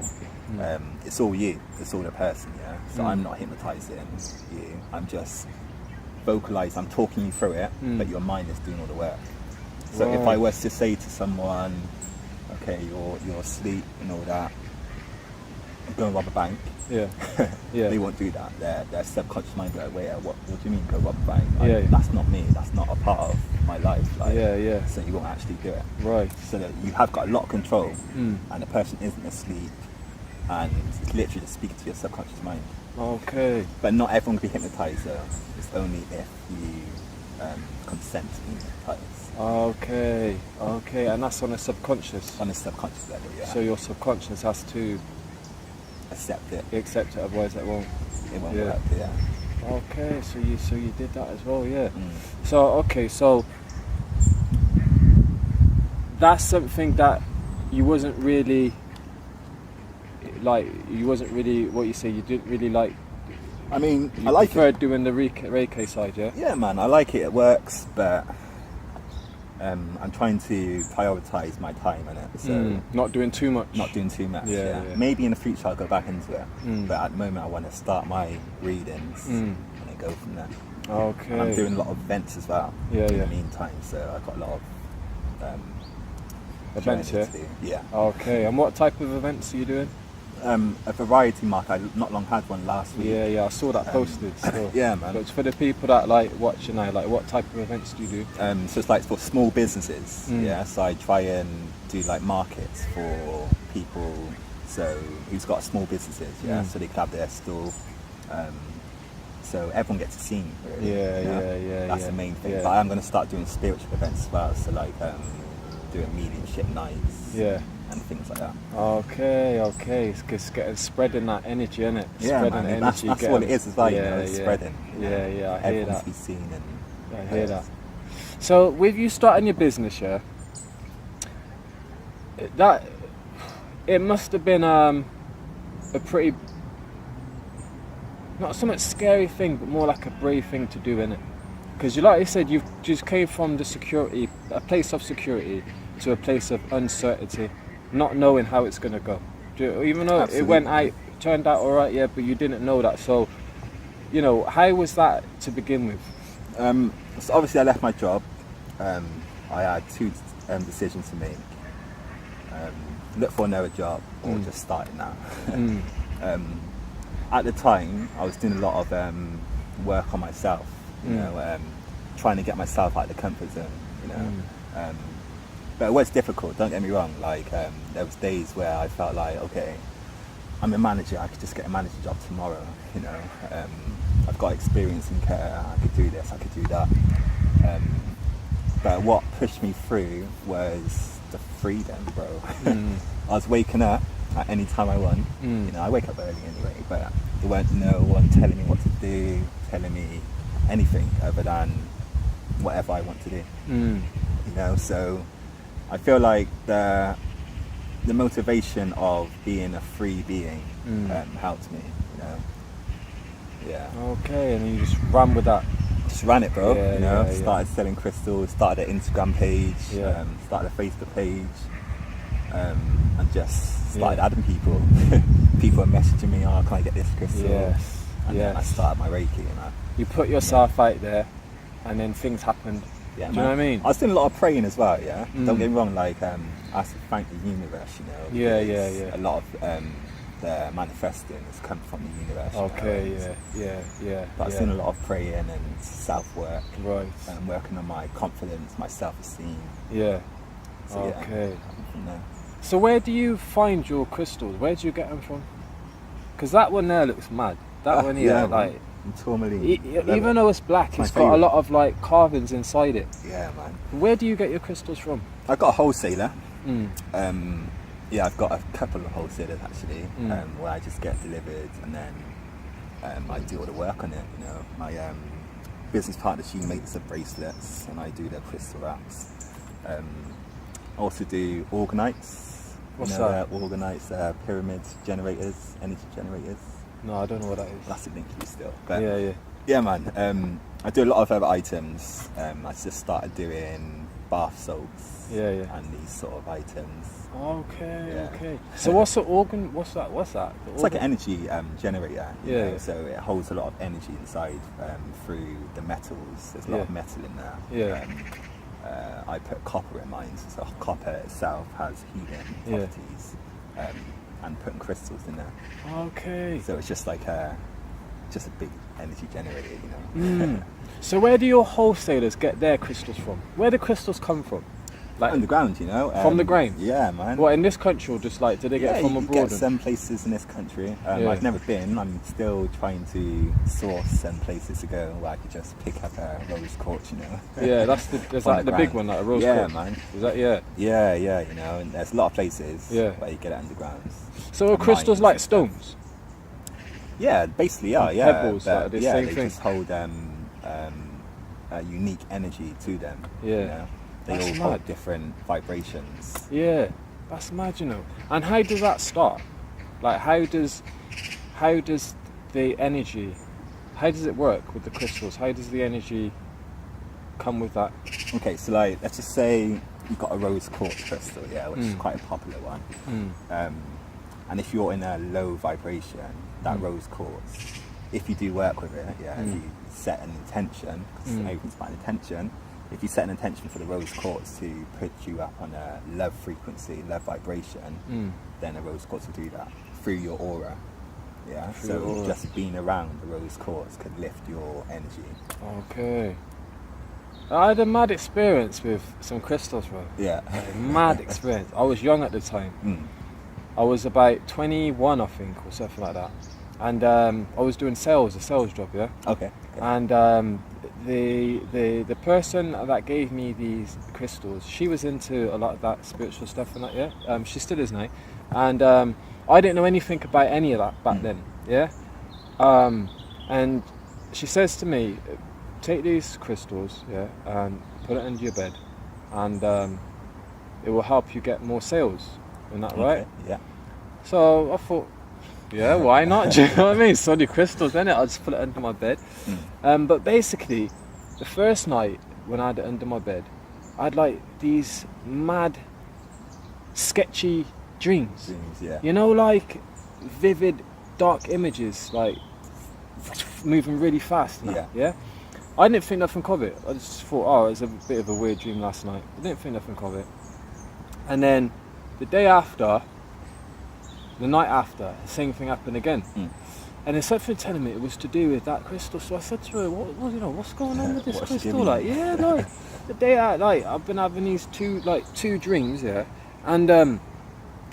B: It's all you. It's all the person. Yeah. So I'm not hypnotizing you. I'm just vocalizing. I'm talking you through it, but your mind is doing all the work. So if I was to say to someone, okay, you're asleep and all that, go and rob a bank.
A: Yeah.
B: They won't do that. Their subconscious mind go, wait, what do you mean go rob a bank?
A: Yeah.
B: That's not me. That's not a part of my life. Like,
A: Yeah.
B: So you won't actually do it.
A: Right.
B: So that you have got a lot of control, and the person isn't asleep, and it's literally just speaking to your subconscious mind.
A: Okay.
B: But not everyone can be hypnotized though. It's only if you consent to be hypnotized.
A: Okay. And that's on a subconscious.
B: On a subconscious level, yeah.
A: So your subconscious has to
B: accept it.
A: accept it, otherwise it won't.
B: It won't
A: Yeah.
B: work, yeah.
A: Okay, so you did that as well, yeah. So that's something that you wasn't really what you say, you didn't really like.
B: I mean,
A: You
B: I like
A: preferred
B: it.
A: doing the Reiki side, yeah?
B: Yeah, man, I like it. It works, but I'm trying to prioritize my time in it. So
A: Not doing too much.
B: not doing too much.
A: Yeah.
B: Maybe in the future I'll go back into it. But at the moment I want to start my readings and then go from there.
A: Okay.
B: And I'm doing a lot of events as well.
A: Yeah,
B: in
A: yeah.
B: the meantime, so I've got a lot of
A: Events,
B: journey
A: yeah?
B: to do. Yeah.
A: Okay, and what type of events are you doing?
B: A variety market. I not long had one last week.
A: Yeah, I saw that posted. So.
B: Yeah, man.
A: But it's for the people that like watching now, like what type of events do you do?
B: So it's like for small businesses. Yeah. So I try and do like markets for people. So who's got small businesses. Yeah. So they can have their stall. So everyone gets to see me. Really,
A: Yeah.
B: That's the main thing.
A: Yeah.
B: But I'm going to start doing spiritual events as well. So like doing mediumship nights.
A: Yeah.
B: And things like that.
A: Okay. It's getting spreading that energy, innit?
B: Yeah,
A: Spreading
B: man.
A: energy.
B: That's what it is as well. It's
A: yeah.
B: spreading.
A: Yeah. I hear
B: Everyone's
A: that.
B: be seen and.
A: I hear that. So with you starting your business, yeah, that it must have been a pretty, not so much scary thing, but more like a brave thing to do, innit? Because like you said, you just came from a place of security, to a place of uncertainty, not knowing how it's gonna go. Even though
B: Absolutely.
A: turned out all right, yeah, but you didn't know that. So, how was that to begin with?
B: So obviously I left my job. I had two decisions to make. Look for another job or just start it now. At the time, I was doing a lot of work on myself, trying to get myself out of the comfort zone, but it was difficult, don't get me wrong. Like, there was days where I felt like, okay, I'm a manager, I could just get a manager job tomorrow, I've got experience in care, I could do this, I could do that. But what pushed me through was the freedom, bro. I was waking up at any time I want. I wake up early anyway, but there weren't no one telling me what to do, telling me anything other than whatever I want to do. So I feel like the motivation of being a free being helped me. Yeah.
A: Okay, and you just ran with that.
B: Just ran it, bro.
A: Yeah.
B: Started selling crystals, started an Instagram page, started a Facebook page, and just started adding people. People were messaging me, "Oh, can I get this crystal?" Then I started my Reiki.
A: You put yourself out there, and then things happened.
B: Yeah,
A: do you know what I mean?
B: I was doing a lot of praying as well. Yeah, don't get me wrong. Like, I have to thank the universe.
A: Yeah.
B: A lot of the manifesting has come from the universe.
A: Okay, yeah.
B: But I was doing a lot of praying and self-work.
A: Right.
B: And working on my confidence, my self-esteem.
A: Yeah.
B: So,
A: okay.
B: Yeah.
A: So where do you find your crystals? Where do you get them from? Because that one there looks mad. That one here, like,
B: in Tourmaline.
A: even though it's black, it's got a lot of like carvings inside it.
B: Yeah, man.
A: Where do you get your crystals from?
B: I got a wholesaler. I've got a couple of wholesalers actually, where I just get delivered and then I do all the work on it. My business partner, she makes the bracelets and I do the crystal wraps. I also do organites.
A: What's that?
B: Organites, pyramid generators, energy generators.
A: No, I don't know what that is.
B: That's a link to you still. But
A: yeah,
B: man. I do a lot of other items. I just started doing bath soaps. And these sort of items.
A: Okay. So what's the organ? What's that?
B: It's like an energy generator. You know?
A: Yeah.
B: So it holds a lot of energy inside through the metals. There's a lot of metal in there.
A: Yeah.
B: I put copper in mine, so copper itself has healing properties. And putting crystals in there.
A: Okay.
B: So it's just like a big energy generator,
A: So where do your wholesalers get their crystals from? Where do crystals come from? Like
B: underground,
A: from the ground?
B: Yeah, man.
A: What, in this country, or just like, do they get from abroad?
B: Yeah, you get some places in this country. I've never been. I'm still trying to source some places to go where I could just pick up a rose quartz,
A: Yeah, there's like the big one, like a rose quartz.
B: Yeah, man.
A: Is that, yeah?
B: Yeah, and there's a lot of places where you get it underground.
A: So are crystals like stones?
B: Yeah, basically, yeah.
A: Pebbles,
B: but,
A: like the same
B: they
A: thing.
B: just hold a unique energy to them.
A: Yeah.
B: They
A: That's
B: all
A: mad.
B: hold different vibrations.
A: Yeah, that's mad, And how does that start? Like, how does the energy, how does it work with the crystals? How does the energy come with that?
B: Okay, so like, let's just say you've got a rose quartz crystal, which is quite a popular one. And if you're in a low vibration, that rose quartz, if you do work with it, if you set an intention, because everything's about intention, if you set an intention for the rose quartz to put you up on a love frequency, love vibration, then a rose quartz will do that through your aura. Yeah, so just being around the rose quartz could lift your energy.
A: Okay. I had a mad experience with some crystals, bro.
B: Yeah.
A: Mad experience. I was young at the time. I was about 21, I think, or something like that. And I was doing a sales job, yeah?
B: Okay.
A: And the person that gave me these crystals, she was into a lot of that spiritual stuff and that, yeah. She still is now, and I didn't know anything about any of that back then, yeah. And she says to me, take these crystals, yeah, and put it under your bed, and it will help you get more sales. Isn't that right?
B: Yeah.
A: So I thought, yeah, why not? Do you know what I mean? Soddy crystals, innit? I'll just put it under my bed. But basically, the first night when I had it under my bed, I had like these mad, sketchy dreams.
B: Yeah.
A: You know, like vivid, dark images, like moving really fast. And that, yeah. I didn't think nothing of it. I just thought, oh, it was a bit of a weird dream last night. I didn't think nothing of it. And then the day after, the night after, the same thing happened again. And there's something telling me it was to do with that crystal. So I said to her, what's going on with this crystal? Like, yeah, like the day out, like I've been having these two dreams, yeah, and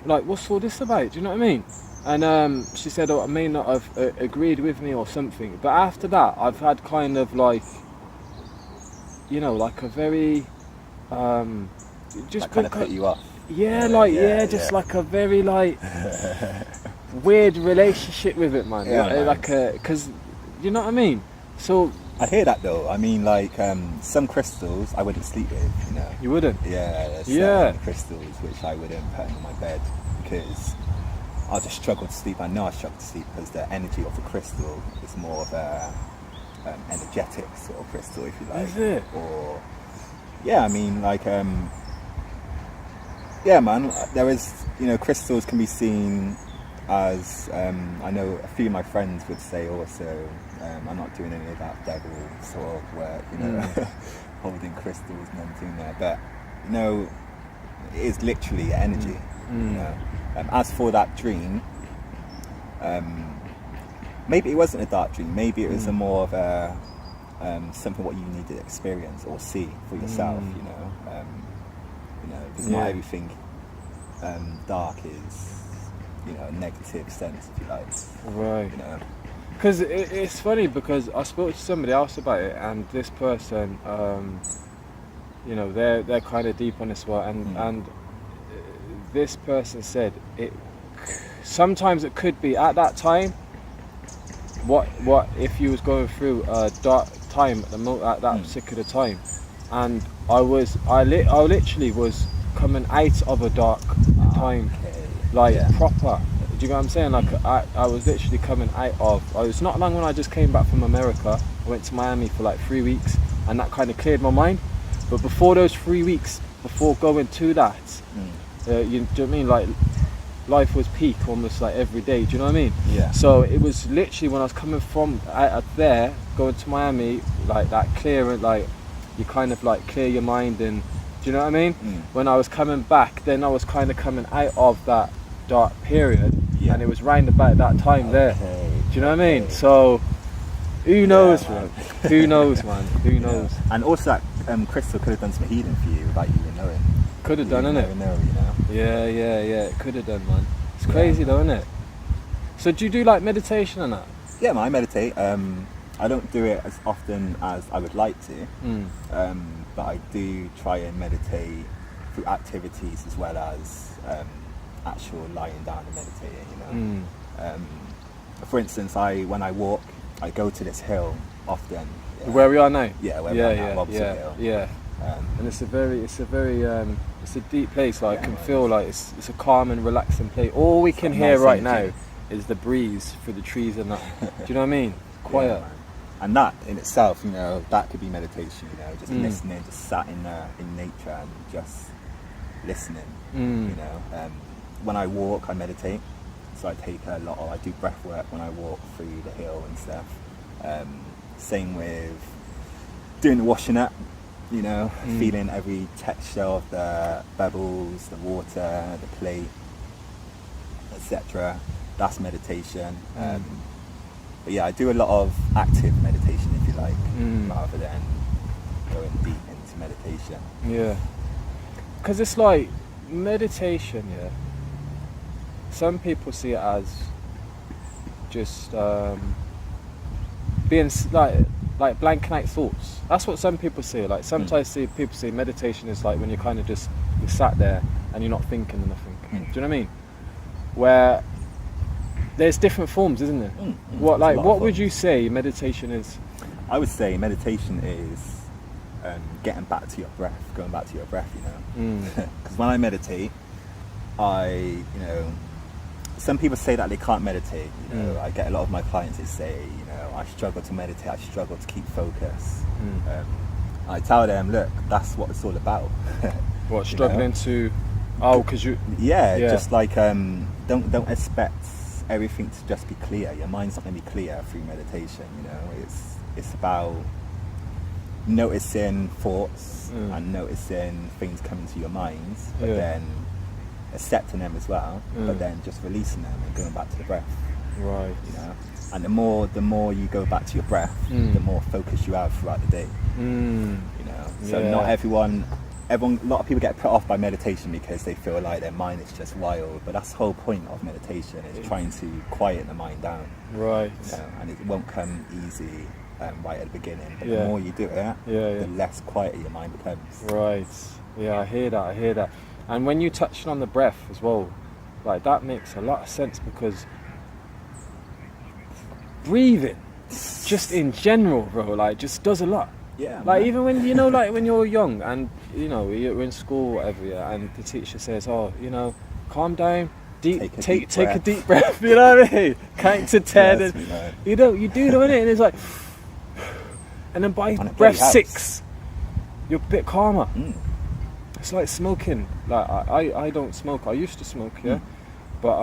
A: like what's all this about? Do you know what I mean? And she said, oh, I may not have agreed with me or something, but after that, I've had kind of like, you know, like a very just
B: that kind of put you off.
A: Yeah, like a very like weird relationship with it, man.
B: Yeah, man.
A: Like because you know what I mean. So
B: I hear that though. I mean, like some crystals I wouldn't sleep with. You know.
A: You wouldn't.
B: Yeah. There's certain crystals which I wouldn't put in my bed because I'll just struggle to sleep. I know I struggle to sleep because the energy of the crystal is more of a energetic sort of crystal, if you like.
A: Is it?
B: Or yeah, I mean, like yeah, man. There is, you know, crystals can be seen as I know a few of my friends would say also. I'm not doing any of that devil sort of work, you know, holding crystals and everything there. But you know, it is literally energy. You know. As for that dream, maybe it wasn't a dark dream. Maybe it was a more of a something what you need to experience or see for yourself. You know, because not everything dark is, you know, a negative sense, if you like.
A: Right.
B: You know.
A: Because it's funny because I spoke to somebody else about it, and this person, you know, they're kind of deep on this one, and this person said it. Sometimes it could be at that time. What if you was going through a dark time at that particular time, and I literally was coming out of a dark time, like proper. Do you know what I'm saying? Like I was literally coming out of. It's not long when I just came back from America. I went to Miami for like 3 weeks, and that kind of cleared my mind. But before those 3 weeks, before going to that, do you know what I mean? Like life was peak almost like every day. Do you know what I mean?
B: Yeah.
A: So it was literally when I was coming from out there, going to Miami, like that clearing, like you kind of like clear your mind, and do you know what I mean? When I was coming back, then I was kind of coming out of that dark period, and it was round about that time there. Do you know what I mean? So who knows, man? Who knows, man? Who knows?
B: And also that crystal could have done some healing for you without you even knowing.
A: Could have done, innit?
B: You know?
A: Yeah, it could have done, man. It's crazy though, isn't it? So do you do like meditation and that?
B: Yeah, man, I meditate. I don't do it as often as I would like to, but I do try and meditate through activities as well as actual lying down and meditating, you know. For instance, when I walk, I go to this hill often.
A: Where we are now?
B: Yeah, where we are now, Robson Hill.
A: Yeah. And it's a deep place. Like I can feel like it's a calm and relaxing place. All we can hear right now is the breeze through the trees and that. Do you know what I mean? Quiet.
B: Yeah, and that in itself, you know, that could be meditation. You know, just listening, just sat in nature and just listening. You know, when I walk, I meditate. So I do breath work when I walk through the hill and stuff. Same with doing the washing up. You know, feeling every texture of the pebbles, the water, the plate, etc. That's meditation. But yeah, I do a lot of active meditation, if you like, rather than going deep into meditation. Yeah,
A: because it's like meditation. Yeah, some people see it as just being like like blanking out thoughts. That's what some people say. Like sometimes people say meditation is like when you're kind of just you're sat there and you're not thinking of nothing. Do you know what I mean? Where there's different forms, isn't there? What would you say meditation is?
B: I would say meditation is getting back to your breath, going back to your breath. You know, because when I meditate, some people say that they can't meditate. You know, I get a lot of my clients that say, I struggle to meditate, I struggle to keep focus. I tell them, look, that's what it's all about.
A: What, struggling to? Oh, because you.
B: Yeah, just like don't expect everything to just be clear. Your mind's not going to be clear through meditation. You know, it's about noticing thoughts and noticing things coming to your minds, but then accepting them as well, but then just releasing them and going back to the breath.
A: Right.
B: You know, and the more you go back to your breath, the more focus you have throughout the day. You know, so not everyone. A lot of people get put off by meditation because they feel like their mind is just wild, but that's the whole point of meditation, is trying to quiet the mind down.
A: Right.
B: You know, and it won't come easy right at the beginning, but the more you do it, the less quiet your mind becomes.
A: Right. Yeah, I hear that. And when you touched on the breath as well, like that makes a lot of sense, because breathing, just in general, bro, like just does a lot.
B: Yeah.
A: Like
B: man.
A: even when like when you're young and you're in school or whatever, and the teacher says, calm down, take a deep breath. You know what I mean? Count to 10,
B: Yes,
A: and you do, don't it? And it's like, and then by breath 6, you're a bit calmer. It's like smoking. Like I don't smoke. I used to smoke, but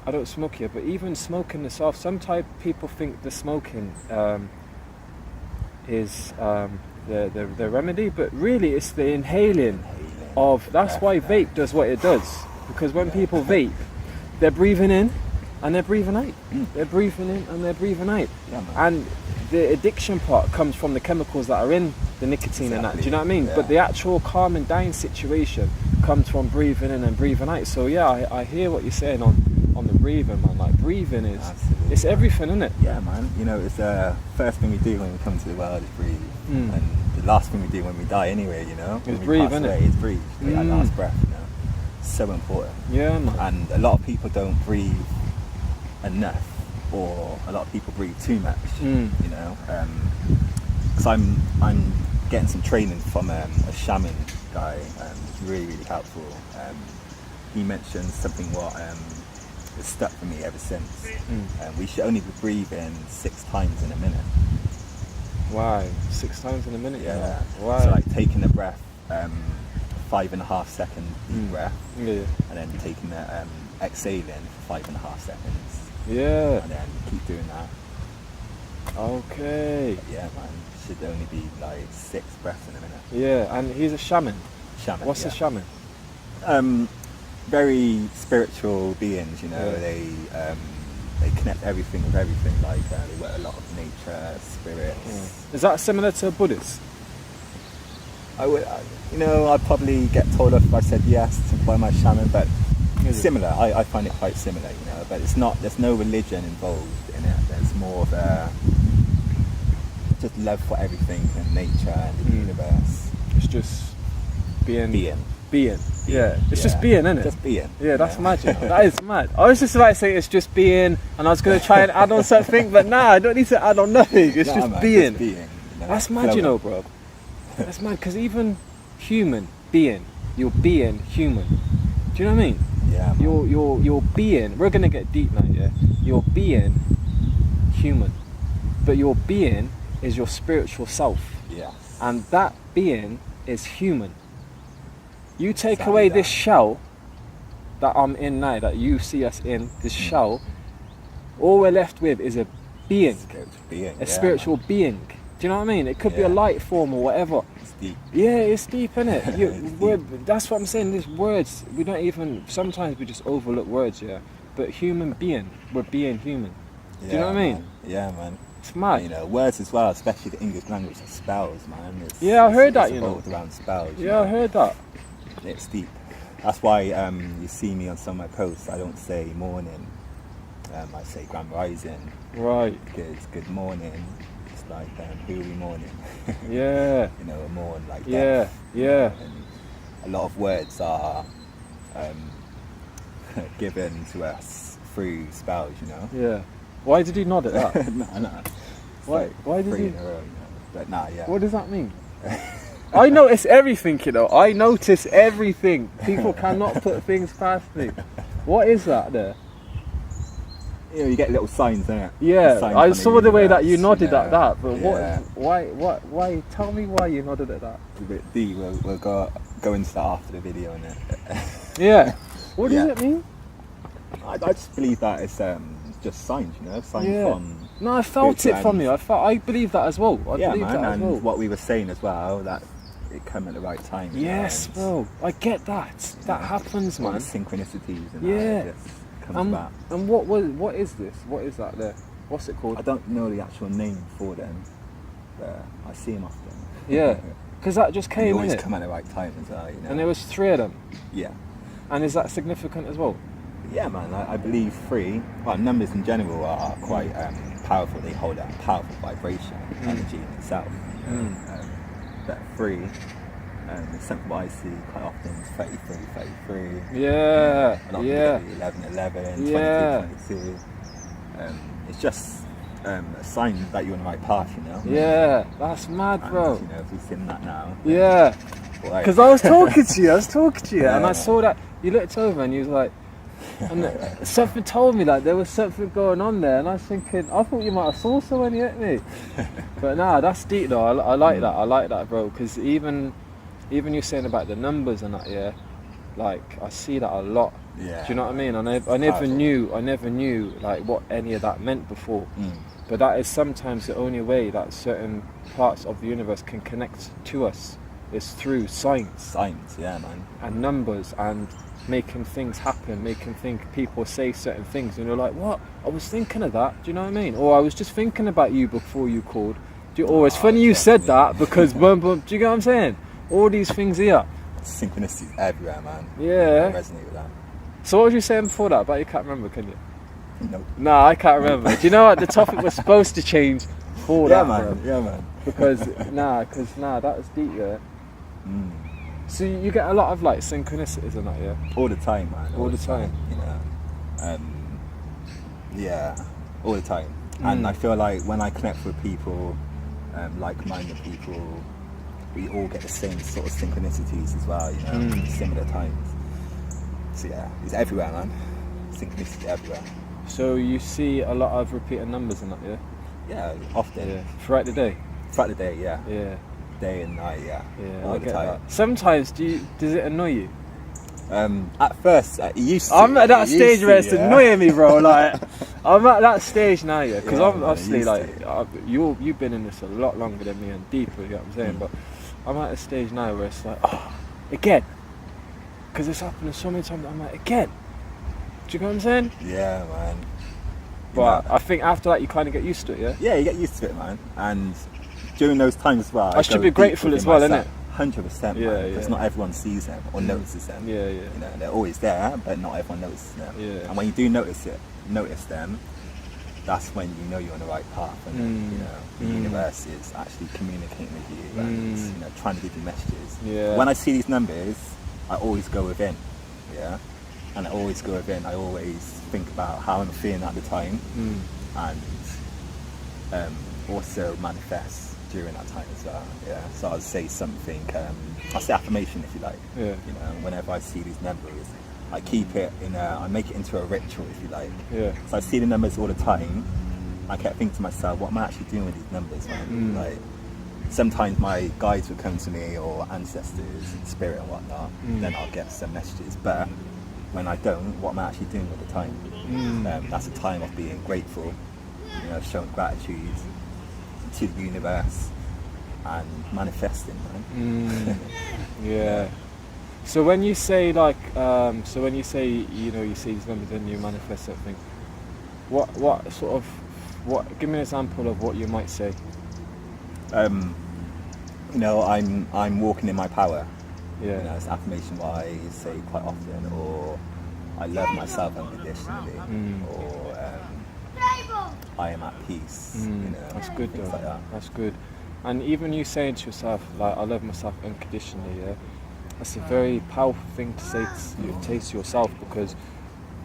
A: I don't smoke here. But even smoking itself, sometimes people think the smoking is the remedy, but really it's the inhaling of. That's why vape does what it does, because when people vape, they're breathing in and they're breathing out. They're breathing in and they're breathing out. And the addiction part comes from the chemicals that are in the nicotine and that. Do you know what I mean? But the actual calming down situation comes from breathing in and breathing out. So I hear what you're saying on the breathing, man. Like breathing is it's everything, isn't it?
B: Yeah, man. It's the first thing we do when we come to the world is breathe, and the last thing we do when we die anyway.
A: Is breathe, isn't it?
B: Is breathe. Take that last breath. So important.
A: Yeah, man.
B: And a lot of people don't breathe enough, or a lot of people breathe too much. Because I'm getting some training from a shaman guy. It's really, really helpful. He mentioned something what it's stuck for me ever since. We should only be breathing 6 times in a minute.
A: Why? 6 times in a minute?
B: Yeah.
A: Why?
B: So like taking the breath, 5.5 second deep breath, and then taking the exhaling for 5.5 seconds.
A: Yeah.
B: And then keep doing that.
A: Okay.
B: But yeah, man. Should only be like 6 breaths in a minute.
A: Yeah, and he's a shaman. What's a shaman?
B: Very spiritual beings, they connect everything with everything, like they work a lot with nature, spirits.
A: Is that similar to a Buddhist?
B: I'd probably get told off if I said yes by my shaman, but similar. I find it quite similar, but there's no religion involved in it. There's more of a just love for everything and nature and the universe.
A: It's just being. Yeah, it's just being, isn't it?
B: Just being.
A: Yeah, that's magic. That is mad. I was just about to say it's just being, and I was going to try and add on something, but I don't need to add on nothing. It's just being.
B: Just being.
A: That's mad, bro. That's mad, because even human being, you're being human. Do you know what I mean?
B: Yeah. Man.
A: You're being. We're gonna get deep now, yeah. You're being human, but your being is your spiritual self.
B: Yes.
A: And that being is human. You take away this shell that I'm in now, that you see us in, this shell, all we're left with is a being. A spiritual being. Do you know what I mean? It could be a light form or whatever.
B: It's deep.
A: Yeah, it's deep, innit? That's what I'm saying, these words, we don't even, sometimes we just overlook words, yeah? But human being, we're being human. Do you know what I mean?
B: Man. Yeah, man.
A: It's mad.
B: Words as well, especially the English language, are spells, man.
A: I heard that,
B: it's evolved around spells.
A: I heard that.
B: It's deep. That's why you see me on some of my posts, I don't say morning, I say grand rising.
A: Right.
B: Because good morning is like who are we mourning?
A: Yeah.
B: You know, we mourn like
A: Yeah.
B: death.
A: Yeah.
B: And a lot of words are given to us through spells, you know.
A: Yeah. Why did he nod at that?
B: No.
A: Why did
B: three
A: you?
B: in a row, you know? But nah, yeah.
A: What does that mean? I notice everything, you know. I notice everything. People cannot put things past me. What is that there?
B: You know, you get little signs, innit?
A: Yeah,
B: Signs
A: I
B: from
A: saw
B: the
A: the way that you
B: universe,
A: nodded
B: know.
A: at that, but
B: Yeah.
A: why? Tell me why you nodded at that.
B: It's a bit deep. We'll go into that after the video, innit?
A: Yeah. What does
B: Yeah.
A: it mean?
B: I just believe that it's just signs, you know, signs
A: Yeah.
B: from.
A: No, I felt
B: Good
A: it from
B: and-
A: you. I believe that as well. I
B: Yeah,
A: believe
B: man,
A: that as
B: and
A: well.
B: what we were saying as well, that it come at the right time. you know,
A: Yes,
B: and,
A: bro. I get that. That
B: know,
A: happens,
B: all the
A: man.
B: synchronicities and
A: Yeah.
B: that, it just comes about.
A: And what is this? What is that there? What's it called?
B: I don't know the actual name for them, but I see them often.
A: Yeah. Because that just
B: And they
A: came in
B: always
A: it.
B: come at the right time as well, you know.
A: And there was 3 of them.
B: Yeah.
A: And is that significant as well?
B: Yeah, man, I believe 3, well, numbers in general are quite powerful. They hold a powerful vibration, energy in itself. You know? But 3, something I see quite often is 33, 33.
A: Yeah.
B: A lot of
A: Yeah.
B: people get 11, 11,
A: Yeah.
B: 22, 22. It's just a sign that you're on the right path, you know.
A: Yeah. That's mad,
B: And,
A: bro.
B: you know, if we've seen that now.
A: Yeah.
B: Like,
A: Because I was talking to you,
B: Yeah,
A: and I
B: man.
A: saw that you looked over and you was like, and something told me that there was something going on there, and I was thinking, I thought you might have saw someone you hit me, but nah, that's deep though. I like that. I like that, bro. Because even you saying about the numbers and that, yeah, like I see that a lot.
B: Yeah.
A: Do you know what I mean? I never
B: powerful.
A: knew like what any of that meant before. But that is sometimes the only way that certain parts of the universe can connect to us is through signs
B: Science, yeah, man.
A: and numbers and making things happen, people say certain things, and you're like, what? I was thinking of that. Do you know what I mean? Or I was just thinking about you before you called. Or it's funny you said that because boom, boom. Do you get what I'm saying? All these things here.
B: Synchronicities everywhere, man.
A: Yeah.
B: I resonate with that.
A: So what was you saying before that? But you can't remember, can you?
B: Nope.
A: No, I can't remember. Do you know what? The topic was supposed to change for
B: Yeah,
A: that,
B: man.
A: bro.
B: Yeah, man.
A: Because that was deep, yeah. So you get a lot of like synchronicities and that, yeah.
B: All the time, man.
A: All the time.
B: You know. Yeah, all the time. And I feel like when I connect with people, like-minded people, we all get the same sort of synchronicities as well, you know, similar times. So yeah, it's everywhere, man. Synchronicity everywhere.
A: So you see a lot of repeating numbers in that, yeah.
B: Yeah, often.
A: Yeah. Throughout the day.
B: Throughout the day, yeah.
A: Yeah.
B: Day and night, yeah.
A: Yeah.
B: All
A: I
B: the
A: get
B: time.
A: that. Sometimes does it annoy you?
B: At first, it used to.
A: I'm at that
B: It used
A: stage
B: to,
A: where it's
B: yeah.
A: annoying me, bro. Like, I'm at that stage now, yeah. Because
B: Yeah,
A: I'm
B: man,
A: obviously
B: used
A: like,
B: to.
A: you've been in this a lot longer than me and deeper. You know what I'm saying? But I'm at a stage now where it's like, oh, again, because it's happening so many times. I'm like, again. Do you know what I'm saying?
B: Yeah, man.
A: But I think after that, you kind of get used to it, yeah.
B: Yeah, you get used to it, man. And during those times as well,
A: I should be grateful as well, innit?
B: 100%, man.
A: Yeah,
B: Because
A: yeah.
B: not everyone sees them or notices them.
A: Yeah, yeah.
B: You know, they're always there, but not everyone notices them.
A: Yeah.
B: And when you do notice them, that's when you know you're on the right path, and you know the universe is actually communicating with you and you know trying to give you messages.
A: Yeah.
B: When I see these numbers, I always go within. Yeah. And I always go within. I always think about how I'm feeling at the time, and also manifest during that time as well. Yeah. So I'll say something. I'll say affirmation if you like.
A: Yeah.
B: You know, whenever I see these numbers, I keep it I make it into a ritual if you like.
A: Yeah.
B: So I see the numbers all the time. I kept thinking to myself, what am I actually doing with these numbers, man? Like, sometimes my guides would come to me, or ancestors, spirit and whatnot. Then I'll get some messages. But when I don't, what am I actually doing with the time? That's a time of being grateful, you know, showing gratitude to the universe and manifesting, man.
A: Yeah. So when you say like, you see these numbers and you manifest something, what give me an example of what you might say.
B: You know, I'm walking in my power.
A: Yeah.
B: You know, it's affirmation what I say quite often, or I love myself unconditionally, or I am at peace. You know,
A: That's good
B: things
A: though.
B: like that.
A: That's good. And even you saying to yourself, like, I love myself unconditionally, yeah, that's a very powerful thing to say to yourself, because,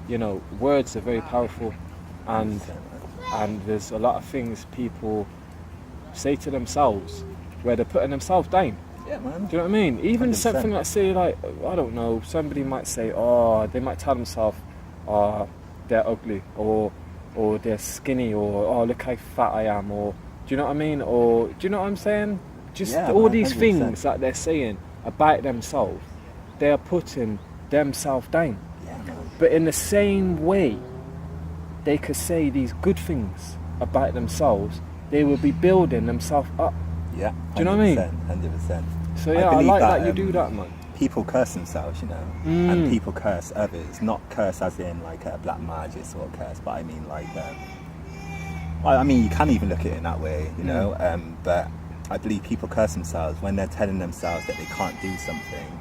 A: you know, words are very powerful, and
B: 100%,
A: and there's a lot of things people say to themselves where they're putting themselves down.
B: yeah, man.
A: Do you know what I mean? Even
B: 100%.
A: something like, say, like, I don't know, somebody might say, oh, they might tell themselves, oh, they're ugly, or they're skinny, or oh, look how fat I am, or do you know what I mean? Or do you know what I'm saying? Just
B: Yeah,
A: all
B: man,
A: these
B: 100%.
A: things that they're saying about themselves, they are putting themselves down.
B: Yeah, man.
A: But in the same way, they could say these good things about themselves, they will be building themselves up.
B: Yeah.
A: Do you know what I mean?
B: 100%.
A: So yeah, I
B: believe
A: like that you do that, man.
B: People curse themselves, you know, and people curse others. Not curse as in like a black magic sort of curse, but I mean like, I mean, you can even look at it in that way, you know. But I believe people curse themselves when they're telling themselves that they can't do something.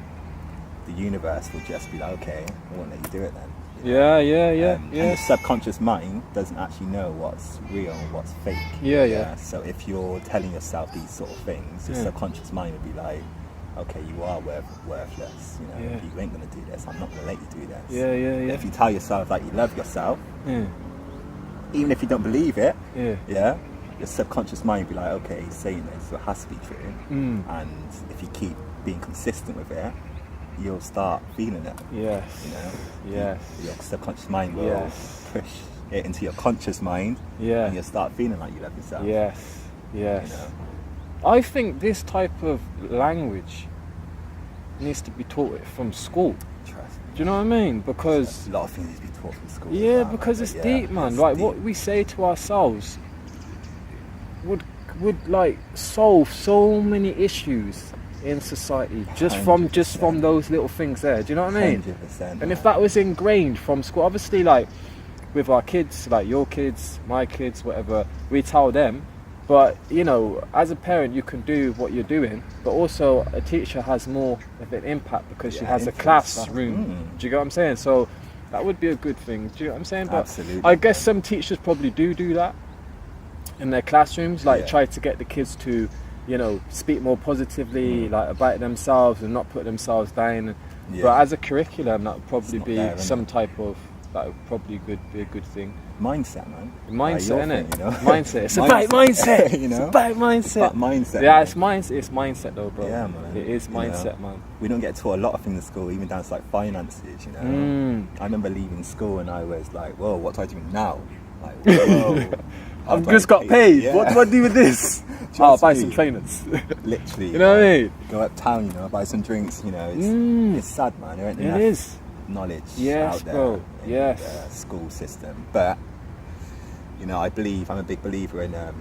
B: The universe will just be like, okay, I won't let you do it then. You know?
A: Yeah.
B: And your subconscious mind doesn't actually know what's real and what's fake.
A: Yeah.
B: So if you're telling yourself these sort of things, your subconscious mind will be like, okay, you are worthless, you know, you ain't gonna do this, I'm not gonna let you do this.
A: Yeah.
B: But if you tell yourself that you love yourself, even if you don't believe it, your subconscious mind will be like, okay, he's saying this, so it has to be true. And if you keep being consistent with it, you'll start feeling it.
A: Yes.
B: You know?
A: Yes.
B: Your subconscious mind will push it into your conscious mind, and you'll start feeling like you love yourself.
A: Yes.
B: You know?
A: I think this type of language needs to be taught from school.
B: Trust me.
A: Do you know what I mean? Because
B: a lot of things need to be taught from school.
A: yeah, because it's deep, man.
B: It's
A: Like
B: deep.
A: what we say to ourselves would like solve so many issues in society just from
B: 100%.
A: those little things there. Do you know what I mean?
B: 100%.
A: And if that was ingrained from school, obviously, like with our kids, like your kids, my kids, whatever, we tell them. But you know, as a parent, you can do what you're doing, but also a teacher has more of an impact because she has a classroom. Do you get what I'm saying? So that would be a good thing. Do you get what I'm saying? But
B: Absolutely.
A: I guess some teachers probably do that in their classrooms, like try to get the kids to, you know, speak more positively, like about themselves and not put themselves down. But as a curriculum, that would probably be
B: there,
A: some type of, that would probably be a good thing.
B: Mindset, man.
A: Mindset, innit?
B: You know?
A: Mindset. It's about mindset.
B: You know?
A: It's about mindset.
B: It's about mindset.
A: Yeah,
B: man.
A: it's mindset. It's mindset, though, bro.
B: Yeah, man.
A: It is
B: You
A: mindset,
B: know?
A: man.
B: We don't get taught a lot of things in school, even down to like finances, you know. I remember leaving school and I was like, whoa, what do I do now? Like, whoa.
A: I've just got paid.
B: Yeah.
A: What do I do with this? I'll buy some trainers.
B: Literally.
A: You know what I mean?
B: Go uptown, you know, buy some drinks, you know. It's sad, man. There ain't
A: It
B: enough
A: is.
B: knowledge
A: Yes,
B: out there
A: bro.
B: in
A: Yes.
B: the school system. But, you know, I'm a big believer in the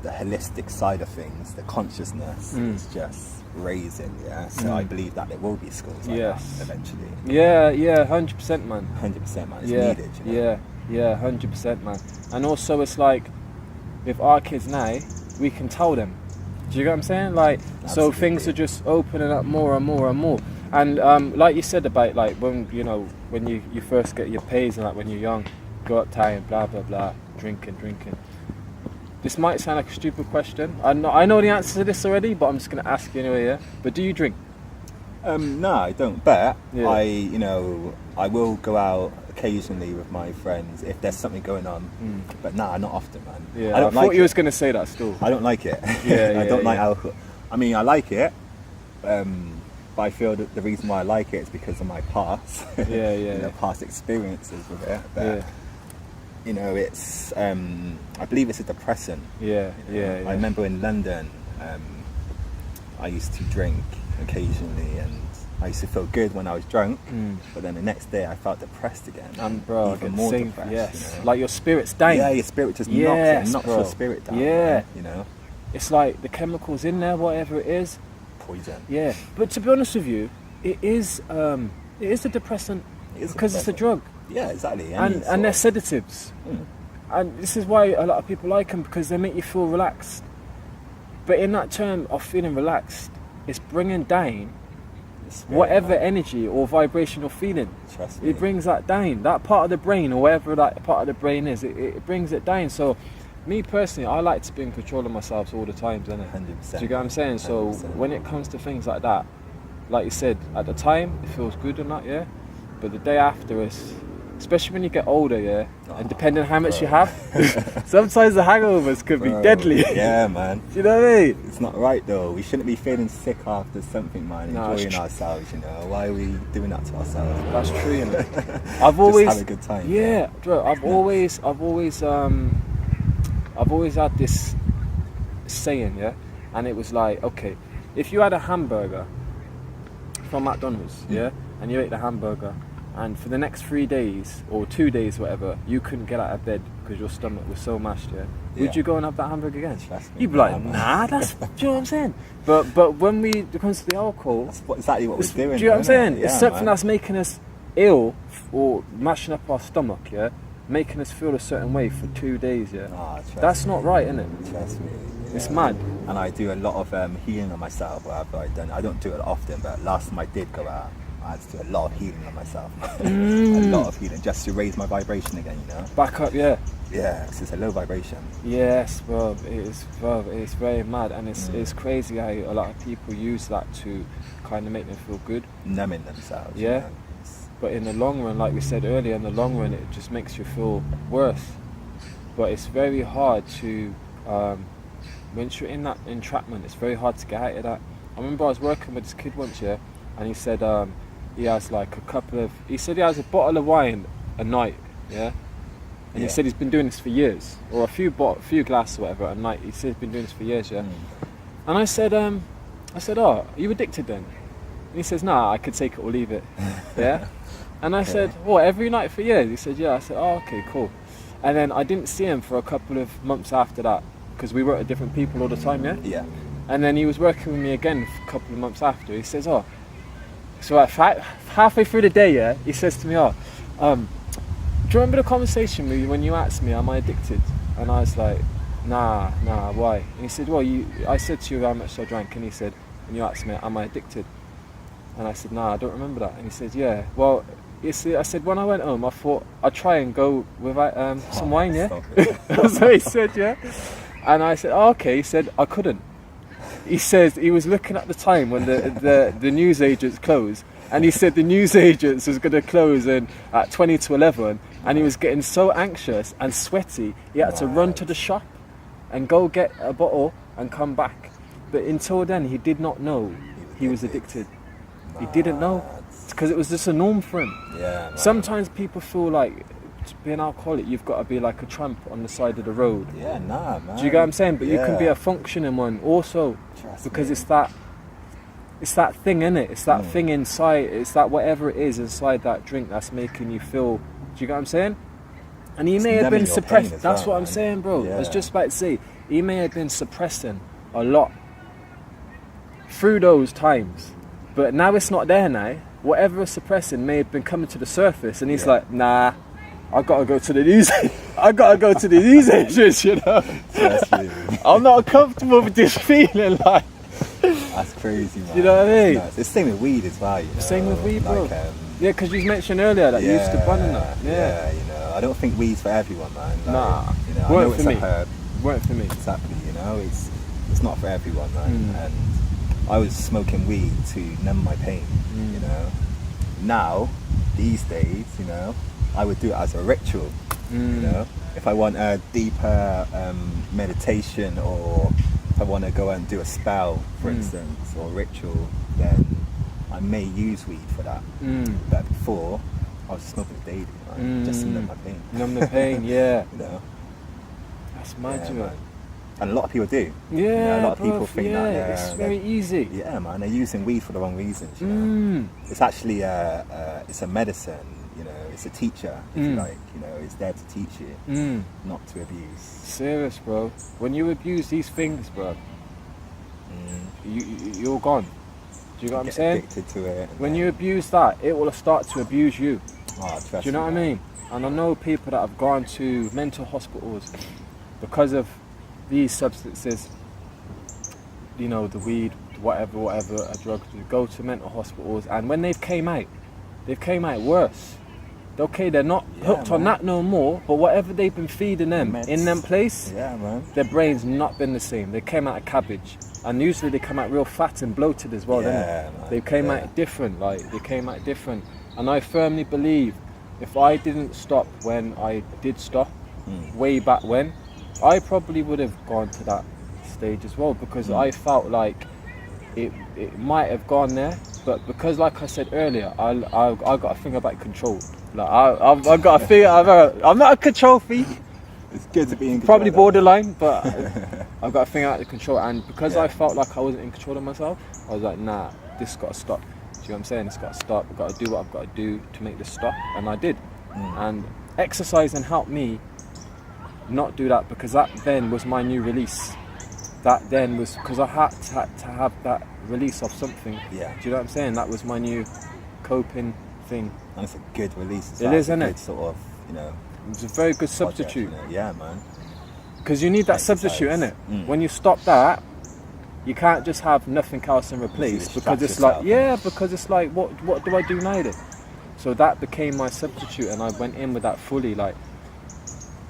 B: holistic side of things. The consciousness is just raising, so I believe that there will be schools like that eventually.
A: 100%, man.
B: 100%, man. It's needed, you know?
A: Yeah, 100%, man. And also, it's like with our kids now, we can tell them. Do you get what I'm saying? Like, so things are just opening up more and more and more. And like you said about like when you first get your pays and like when you're young, go uptown, blah blah blah, drinking. This might sound like a stupid question. I know the answer to this already, but I'm just gonna ask you anyway. Yeah. But do you drink?
B: No, I don't. But I will go out occasionally with my friends if there's something going on. But not often, man.
A: Yeah,
B: I don't
A: thought
B: like
A: you
B: it.
A: was gonna say that still.
B: I don't like it.
A: Yeah,
B: I don't like alcohol. I mean, I like it. But I feel that the reason why I like it is because of my past. Past experiences with it. But you know, it's I believe it's a depressant.
A: Yeah.
B: I remember in London, I used to drink occasionally, and I used to feel good when I was drunk, but then the next day I felt depressed again.
A: And bro,
B: even more depressed.
A: Yes,
B: You know?
A: like your spirit's down.
B: Yeah, your spirit just knocks your spirit down.
A: Yeah,
B: man, you know,
A: it's like the chemicals in there, whatever it is.
B: Poison.
A: Yeah, but to be honest with you, it is a depressant because it's a drug.
B: Yeah, exactly.
A: And they're sedatives. And this is why a lot of people like them, because they make you feel relaxed. But in that term of feeling relaxed, it's bringing down
B: spirit,
A: whatever
B: man.
A: energy or vibration you're feeling.
B: Trust me.
A: It brings that down. That part of the brain, or whatever that part of the brain is, it brings it down. So, me personally, I like to be in control of myself all the time, innit?
B: 100%.
A: Do you get what I'm saying? So,
B: 100%.
A: when it comes to things like that, like you said, at the time, it feels good and that, yeah? But the day after is, especially when you get older, yeah? And depending on how much you have, sometimes the hangovers could be deadly.
B: Yeah, man.
A: Do you know what I mean?
B: It's not right though. We shouldn't be feeling sick after something, man.
A: No, it's
B: Enjoying ourselves, you know. Why are we doing that to ourselves?
A: That's true, you know. I've always
B: Just have a good time.
A: Yeah, bro. I've always had this saying, yeah, and it was like, okay, if you had a hamburger from McDonald's, yeah, and you ate the hamburger, and for the next 3 days or 2 days, whatever, you couldn't get out of bed because your stomach was so mashed, yeah. Would you go and have that hamburger again?
B: Trust me,
A: You'd be like,
B: man.
A: nah, that's. Do you know what I'm saying? But when it comes to the alcohol,
B: That's exactly what we're doing.
A: do you know what I'm
B: isn't
A: saying?
B: it?
A: It's
B: Yeah,
A: something
B: man.
A: that's making us ill or mashing up our stomach, yeah, making us feel a certain way for 2 days, yeah.
B: Trust
A: That's
B: me.
A: not right, innit?
B: Trust me.
A: It's
B: Yeah.
A: mad.
B: And I do a lot of healing on myself. I don't do it often, but last time I did go out, I had to do a lot of healing on myself. A lot of healing just to raise my vibration again, you know?
A: Back up, yeah.
B: Yeah, 'cause it's a low vibration.
A: Yes, bro. It's very mad, and it's crazy how a lot of people use that to kind of make them feel good.
B: Numbing themselves. you
A: Yeah.
B: know? It's-
A: But in the long run, like we said earlier, in the long run, it just makes you feel worse. But it's very hard to, once you're in that entrapment, it's very hard to get out of that. I remember I was working with this kid once, yeah, and he said he has like he said he has a bottle of wine a night, yeah? And he said he's been doing this for years, or a few glasses or whatever a night. He said he's been doing this for years, yeah? And I said, oh, are you addicted then? And he says, nah, I could take it or leave it, yeah? And I said, what, every night for years? He said, yeah. I said, oh, okay, cool. And then I didn't see him for a couple of months after that, because we worked with different people all the time, yeah?
B: Yeah.
A: And then he was working with me again for a couple of months after. He says, oh, so like halfway through the day, yeah, he says to me, do you remember the conversation when you asked me, am I addicted? And I was like, nah, why? And he said, well, I said to you how much I drank, and he said, and you asked me, am I addicted? And I said, nah, I don't remember that. And he said, yeah, well, you see, I said, when I went home, I thought I'd try and go without some wine, yeah?
B: Stop it.
A: That's what he said, yeah? And I said, oh, okay. He said, I couldn't. He says he was looking at the time when the news agents closed, and he said the news agents was going to close at 20 to 11, and he was getting so anxious and sweaty, he had to run to the shop and go get a bottle and come back. But until then, he did not know he was addicted. He didn't know, because it was just a norm for him.
B: Yeah. Man.
A: Sometimes people feel like to be an alcoholic, you've got to be like a tramp on the side of the road.
B: Yeah, nah, man.
A: Do you get what I'm saying? But you can be
B: Yeah.
A: a functioning one also,
B: Trust
A: because
B: me.
A: it's that thing in it. It's that thing inside. It's that whatever it is inside that drink that's making you feel. Do you get what I'm saying? And he may have
B: numbing
A: been
B: your
A: suppressed.
B: pain as
A: That's
B: well,
A: what I'm
B: man.
A: saying, bro. I was
B: Yeah.
A: just about to say he may have been suppressing a lot through those times, but now it's not there now. Whatever was suppressing may have been coming to the surface, and he's like, nah, I gotta go to the news. I gotta go to the news agents, you know.
B: Trust me.
A: I'm not comfortable with this feeling, like.
B: That's crazy, man.
A: You know what I mean?
B: No, it's the same with weed as well. You know?
A: Same with weed, bro.
B: Like,
A: Yeah, because you mentioned earlier that you used to bun and that.
B: Yeah, you know, I don't think weed's for everyone, man. Like,
A: Nah,
B: you know, I
A: weren't
B: know it's
A: for
B: a
A: me.
B: herb.
A: Weren't for me.
B: Exactly, you know, it's not for everyone, man. And I was smoking weed to numb my pain, you know. Now, these days, you know, I would do it as a ritual, you know. If I want a deeper meditation, or if I want to go and do a spell, for instance, or ritual, then I may use weed for that. But before, I was smoking it daily, right? Just to numb my pain.
A: Numb the pain, yeah.
B: You know?
A: That's mad,
B: Yeah,
A: you know.
B: man. And a lot of people do.
A: Yeah,
B: You know, a lot of people
A: bruv,
B: think
A: yeah,
B: that
A: it's very easy.
B: yeah, man, they're using weed for the wrong reasons. You know? It's actually it's a medicine. You know, it's a teacher, if you like. You know, it's there to teach you, not to abuse.
A: Serious, bro. When you abuse these things, bro, you're gone. Do you get what I'm
B: Get
A: saying?
B: addicted to it.
A: When you abuse that, it will start to abuse you.
B: Trust
A: Do you know what I
B: me,
A: mean? And I know people that have gone to mental hospitals because of these substances. You know, the weed, whatever drugs, to go to mental hospitals, and when they've came out worse. Okay, they're not hooked on that no more, but whatever they've been feeding them in them place, their brain's not been the same. They came out of cabbage, and usually they come out real fat and bloated as well, don't they? They came out different, and I firmly believe if I didn't stop when I did stop, way back when, I probably would have gone to that stage as well, because I felt like it might have gone there, but because, like I said earlier, I got a thing about control. Like I've got a thing. I'm not a control freak.
B: It's good to be in control.
A: Probably borderline, but I've got a thing out of control. And because I felt like I wasn't in control of myself, I was like, nah, this got to stop. Do you know what I'm saying? It's got to stop. I've got to do what I've got to do to make this stop, and I did. And exercising helped me not do that, because that then was my new release. That then was because I had to have that release of something.
B: Yeah.
A: Do you know what I'm saying? That was my new coping thing.
B: And it's a good release.
A: It is, isn't it?
B: Sort of,
A: It's a very good substitute.
B: Project, yeah, man.
A: Because you need that substitute, innit? When you stop that, you can't just have nothing else in replace, because it's like, what do I do now then? So that became my substitute, and I went in with that fully, like,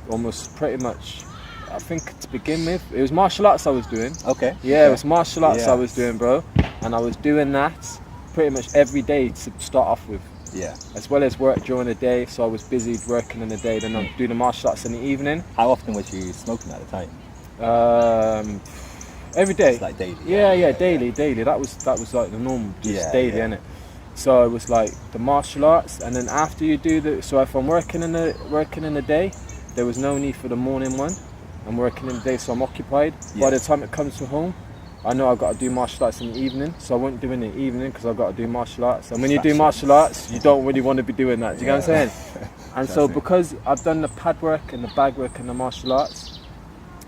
A: almost pretty much. I think to begin with, it was martial arts I was doing.
B: Okay.
A: Yeah, it was martial arts I was doing, bro. And I was doing that pretty much every day to start off with.
B: Yeah.
A: As well as work during the day, so I was busy working in the day, then I'd do the martial arts in the evening.
B: How often was you smoking at the time?
A: Every day.
B: It's like daily.
A: Daily. That was like the normal, just daily, innit? So it was like the martial arts, and then after you do so if I'm working in the day, there was no need for the morning one. I'm working in the day, so I'm occupied. By the time it comes to home, I know I've got to do martial arts in the evening, so I won't do it in the evening because I've got to do martial arts. And when you do martial arts, you don't really want to be doing that. Do you get what I'm saying? And so because I've done the pad work and the bag work and the martial arts,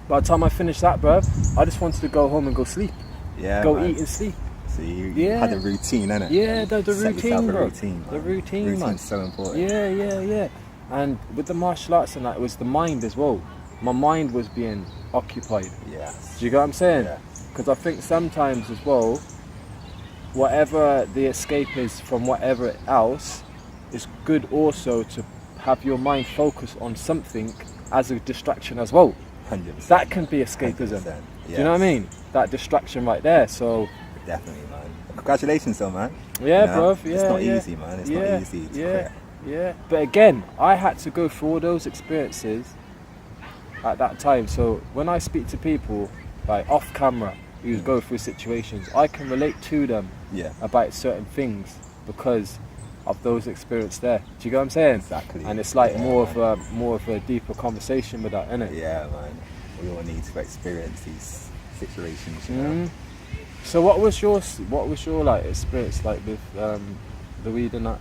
A: by the time I finished that, bruv, I just wanted to go home and go sleep.
B: Yeah.
A: Go eat and sleep.
B: So you had a routine, innit?
A: Yeah, the routine, bro.
B: The routine, man. Routine's so important.
A: Yeah. And with the martial arts and that, it was the mind as well. My mind was being occupied.
B: Yeah.
A: Do you get what I'm saying?
B: Yeah.
A: Because I think sometimes as well, whatever the escape is from whatever else, it's good also to have your mind focus on something as a distraction as well.
B: 100%.
A: That can be escapism. 100%.
B: Yes.
A: Do you know what I mean? That distraction right there. So
B: definitely, man. Congratulations, though, man.
A: Yeah, bruv. Yeah,
B: it's not easy, man. It's not easy to quit.
A: Yeah. But again, I had to go through all those experiences at that time. So when I speak to people like off camera who go through situations, I can relate to them about certain things because of those experiences there. Do you get what I'm saying?
B: Exactly.
A: And it's like more of a deeper conversation with that, innit?
B: Yeah, man. We all need to experience these situations, you know.
A: So what was your like experience like with the weed and that?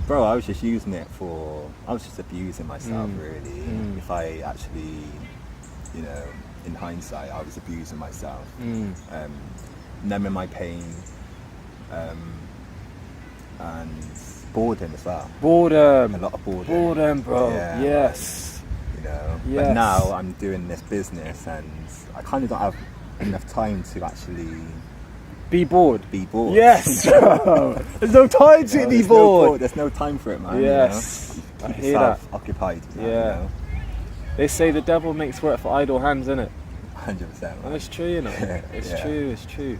B: Bro, I was just using it I was just abusing myself, really. If I actually, in hindsight, I was abusing myself. Numbing my pain, and boredom as well.
A: Boredom.
B: A lot of boredom.
A: Boredom, bro.
B: Yeah,
A: Yes.
B: But now I'm doing this business and I kind of don't have enough time to actually
A: be bored. Yes. There's no time to be bored.
B: There's no time for it, man.
A: Yes.
B: Keep
A: I hear
B: yourself
A: that.
B: occupied.
A: Yeah. They say the devil makes work for idle hands, innit?
B: 100%.
A: And it's true, It's true.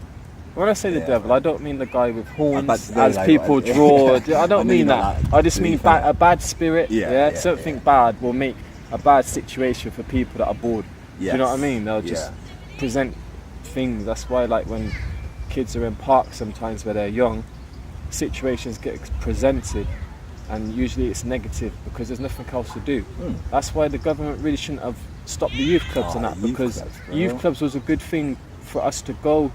A: When I say the devil, I don't mean the guy with horns as people draw. I don't mean that. I just mean a bad spirit. Something bad will make a bad situation for people that are bored. Do you know what I mean? They'll just present things. That's why, like, when kids are in parks sometimes where they're young, situations get presented and usually it's negative because there's nothing else to do. That's why the government really shouldn't have stopped the youth clubs and that, because youth clubs was a good thing for us to go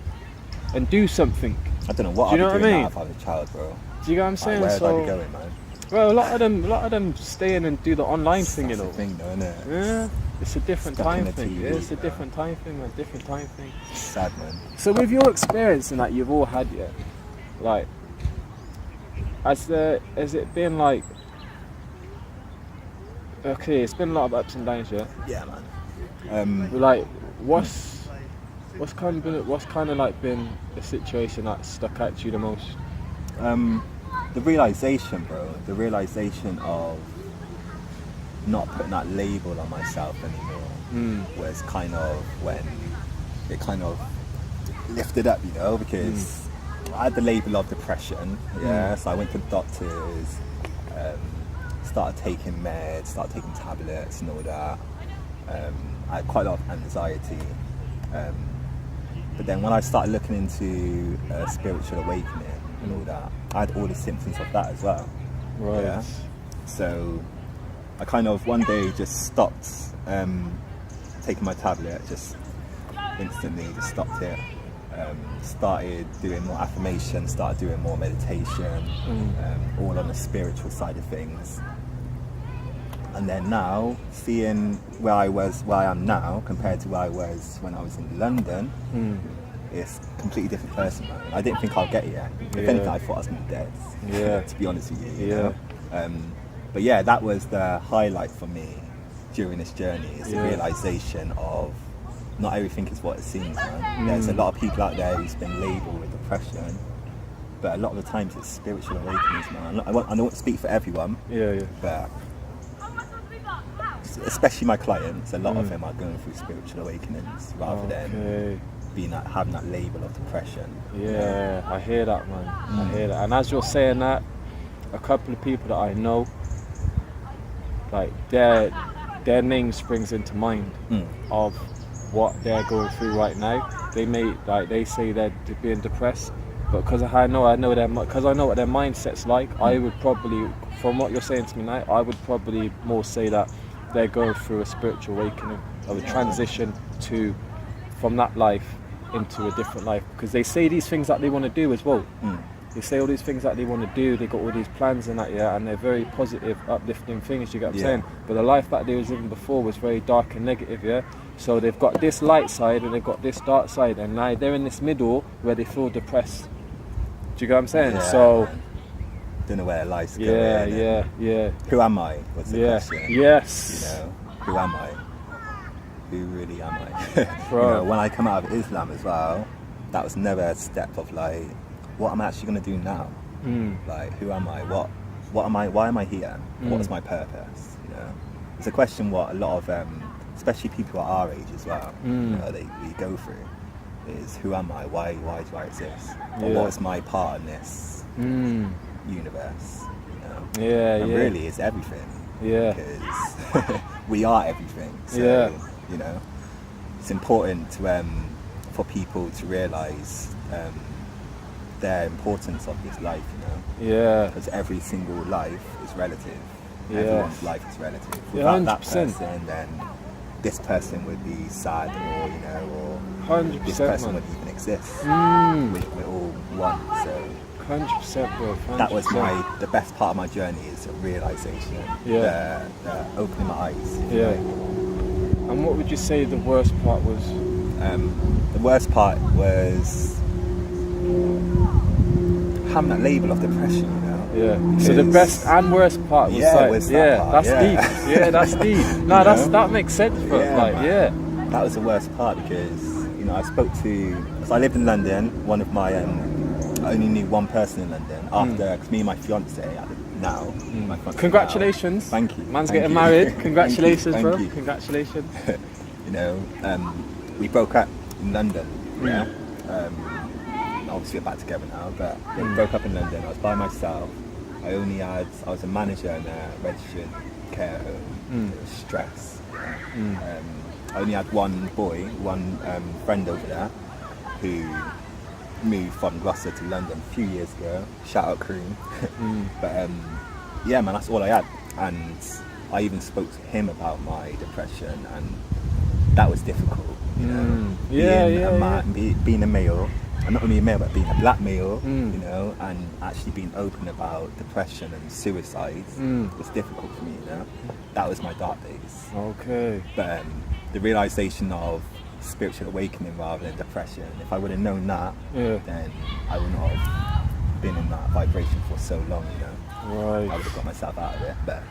A: and do something.
B: I don't know what I'd be doing now if I was a child, bro.
A: Do you get what I'm saying?
B: Where would I be going, man?
A: Well, a lot of them stay in and do the online thing,
B: That's the thing, though, isn't it?
A: Yeah, it's a different time thing.
B: TV,
A: It's a different time thing, man. Different time thing.
B: Sad, man.
A: So with your experience and that you've all had, like, has it been like, okay, it's been a lot of ups and downs,
B: Yeah, man.
A: like, what's What's kind of like been the situation that stuck out to you the most?
B: The realization, bro. The realization of not putting that label on myself anymore was kind of when it kind of lifted up, because I had the label of depression. So I went to the doctors, started taking meds, started taking tablets and all that. I had quite a lot of anxiety. But then when I started looking into spiritual awakening and all that, I had all the symptoms of that as well.
A: Right.
B: Yeah? So I kind of one day just stopped taking my tablet, just instantly just stopped it. Started doing more affirmation, started doing more meditation, all on the spiritual side of things. And then now, seeing where I am now compared to where I was when I was in London, it's a completely different person, man. I didn't think I'd get here. If anything, I thought I was going to be dead, to be honest with you, you know? But yeah, that was the highlight for me during this journey, is the realisation of not everything is what it seems, man. There's a lot of people out there who's been labelled with depression, but a lot of the times it's spiritual awakenings, man. I don't want to speak for everyone, but especially my clients, a lot of them are going through spiritual awakenings rather than having that label of depression.
A: I hear that, man. I hear that. And as you're saying that, a couple of people that I know, like their name springs into mind of what they're going through right now. They say they're being depressed, but because I know what their mindset's like, I would probably, from what you're saying to me now, I would probably more say that they're going through a spiritual awakening, of a transition from that life into a different life, because they say these things that they want to do as well. They say all these things that they want to do, they got all these plans and that, and they're very positive, uplifting things, you get what I'm saying? But the life that they was living before was very dark and negative, So they've got this light side and they've got this dark side, and now they're in this middle where they feel depressed. Do you get what I'm saying? So
B: don't know where life's going. Who am I? Was the question.
A: Yes.
B: Who am I? Who really am I? When I come out of Islam as well, that was never a step of like, what am I actually going to do now? Like, who am I? What am I? Why am I here? What is my purpose? It's a question what a lot of, especially people at our age as well, we go through. Is who am I? Why do I exist? Or what is my part in this universe? And really, it's everything. Because we are everything. So it's important to for people to realise the importance of this life. Because every single life is relative. Everyone's life is relative. Without that person, then this person would be sad, or
A: 100%,
B: this person
A: man.
B: wouldn't even exist. We're all one, so
A: 100%, bro. 100%.
B: that was the best part of my journey, is a realisation, the opening my eyes.
A: And what would you say the worst part was?
B: The worst part was having that label of depression.
A: So the best and worst part was that's deep. That's deep. No, that makes sense, bro.
B: That was the worst part, because I spoke to, because I lived in London. One of my I only knew one person in London after, because me and my fiance now. My fiance
A: Congratulations.
B: Now, thank you.
A: Man's getting married. Congratulations,
B: Thank
A: bro.
B: you.
A: Congratulations.
B: We broke up in London. Obviously we're back together now, but we broke up in London. I was by myself. I was a manager in a registered care home. It was stress. I only had one friend over there who moved from Gloucester to London a few years ago. Shout out Cream. But man, that's all I had. And I even spoke to him about my depression, and that was difficult. Being a male, and not only a male, but being a black male, and actually being open about depression and suicide was difficult for me. That was my dark days.
A: Okay.
B: But the realisation of spiritual awakening rather than depression, if I would have known that, then I would not have been in that vibration for so long.
A: Right.
B: I would have got myself out of it. But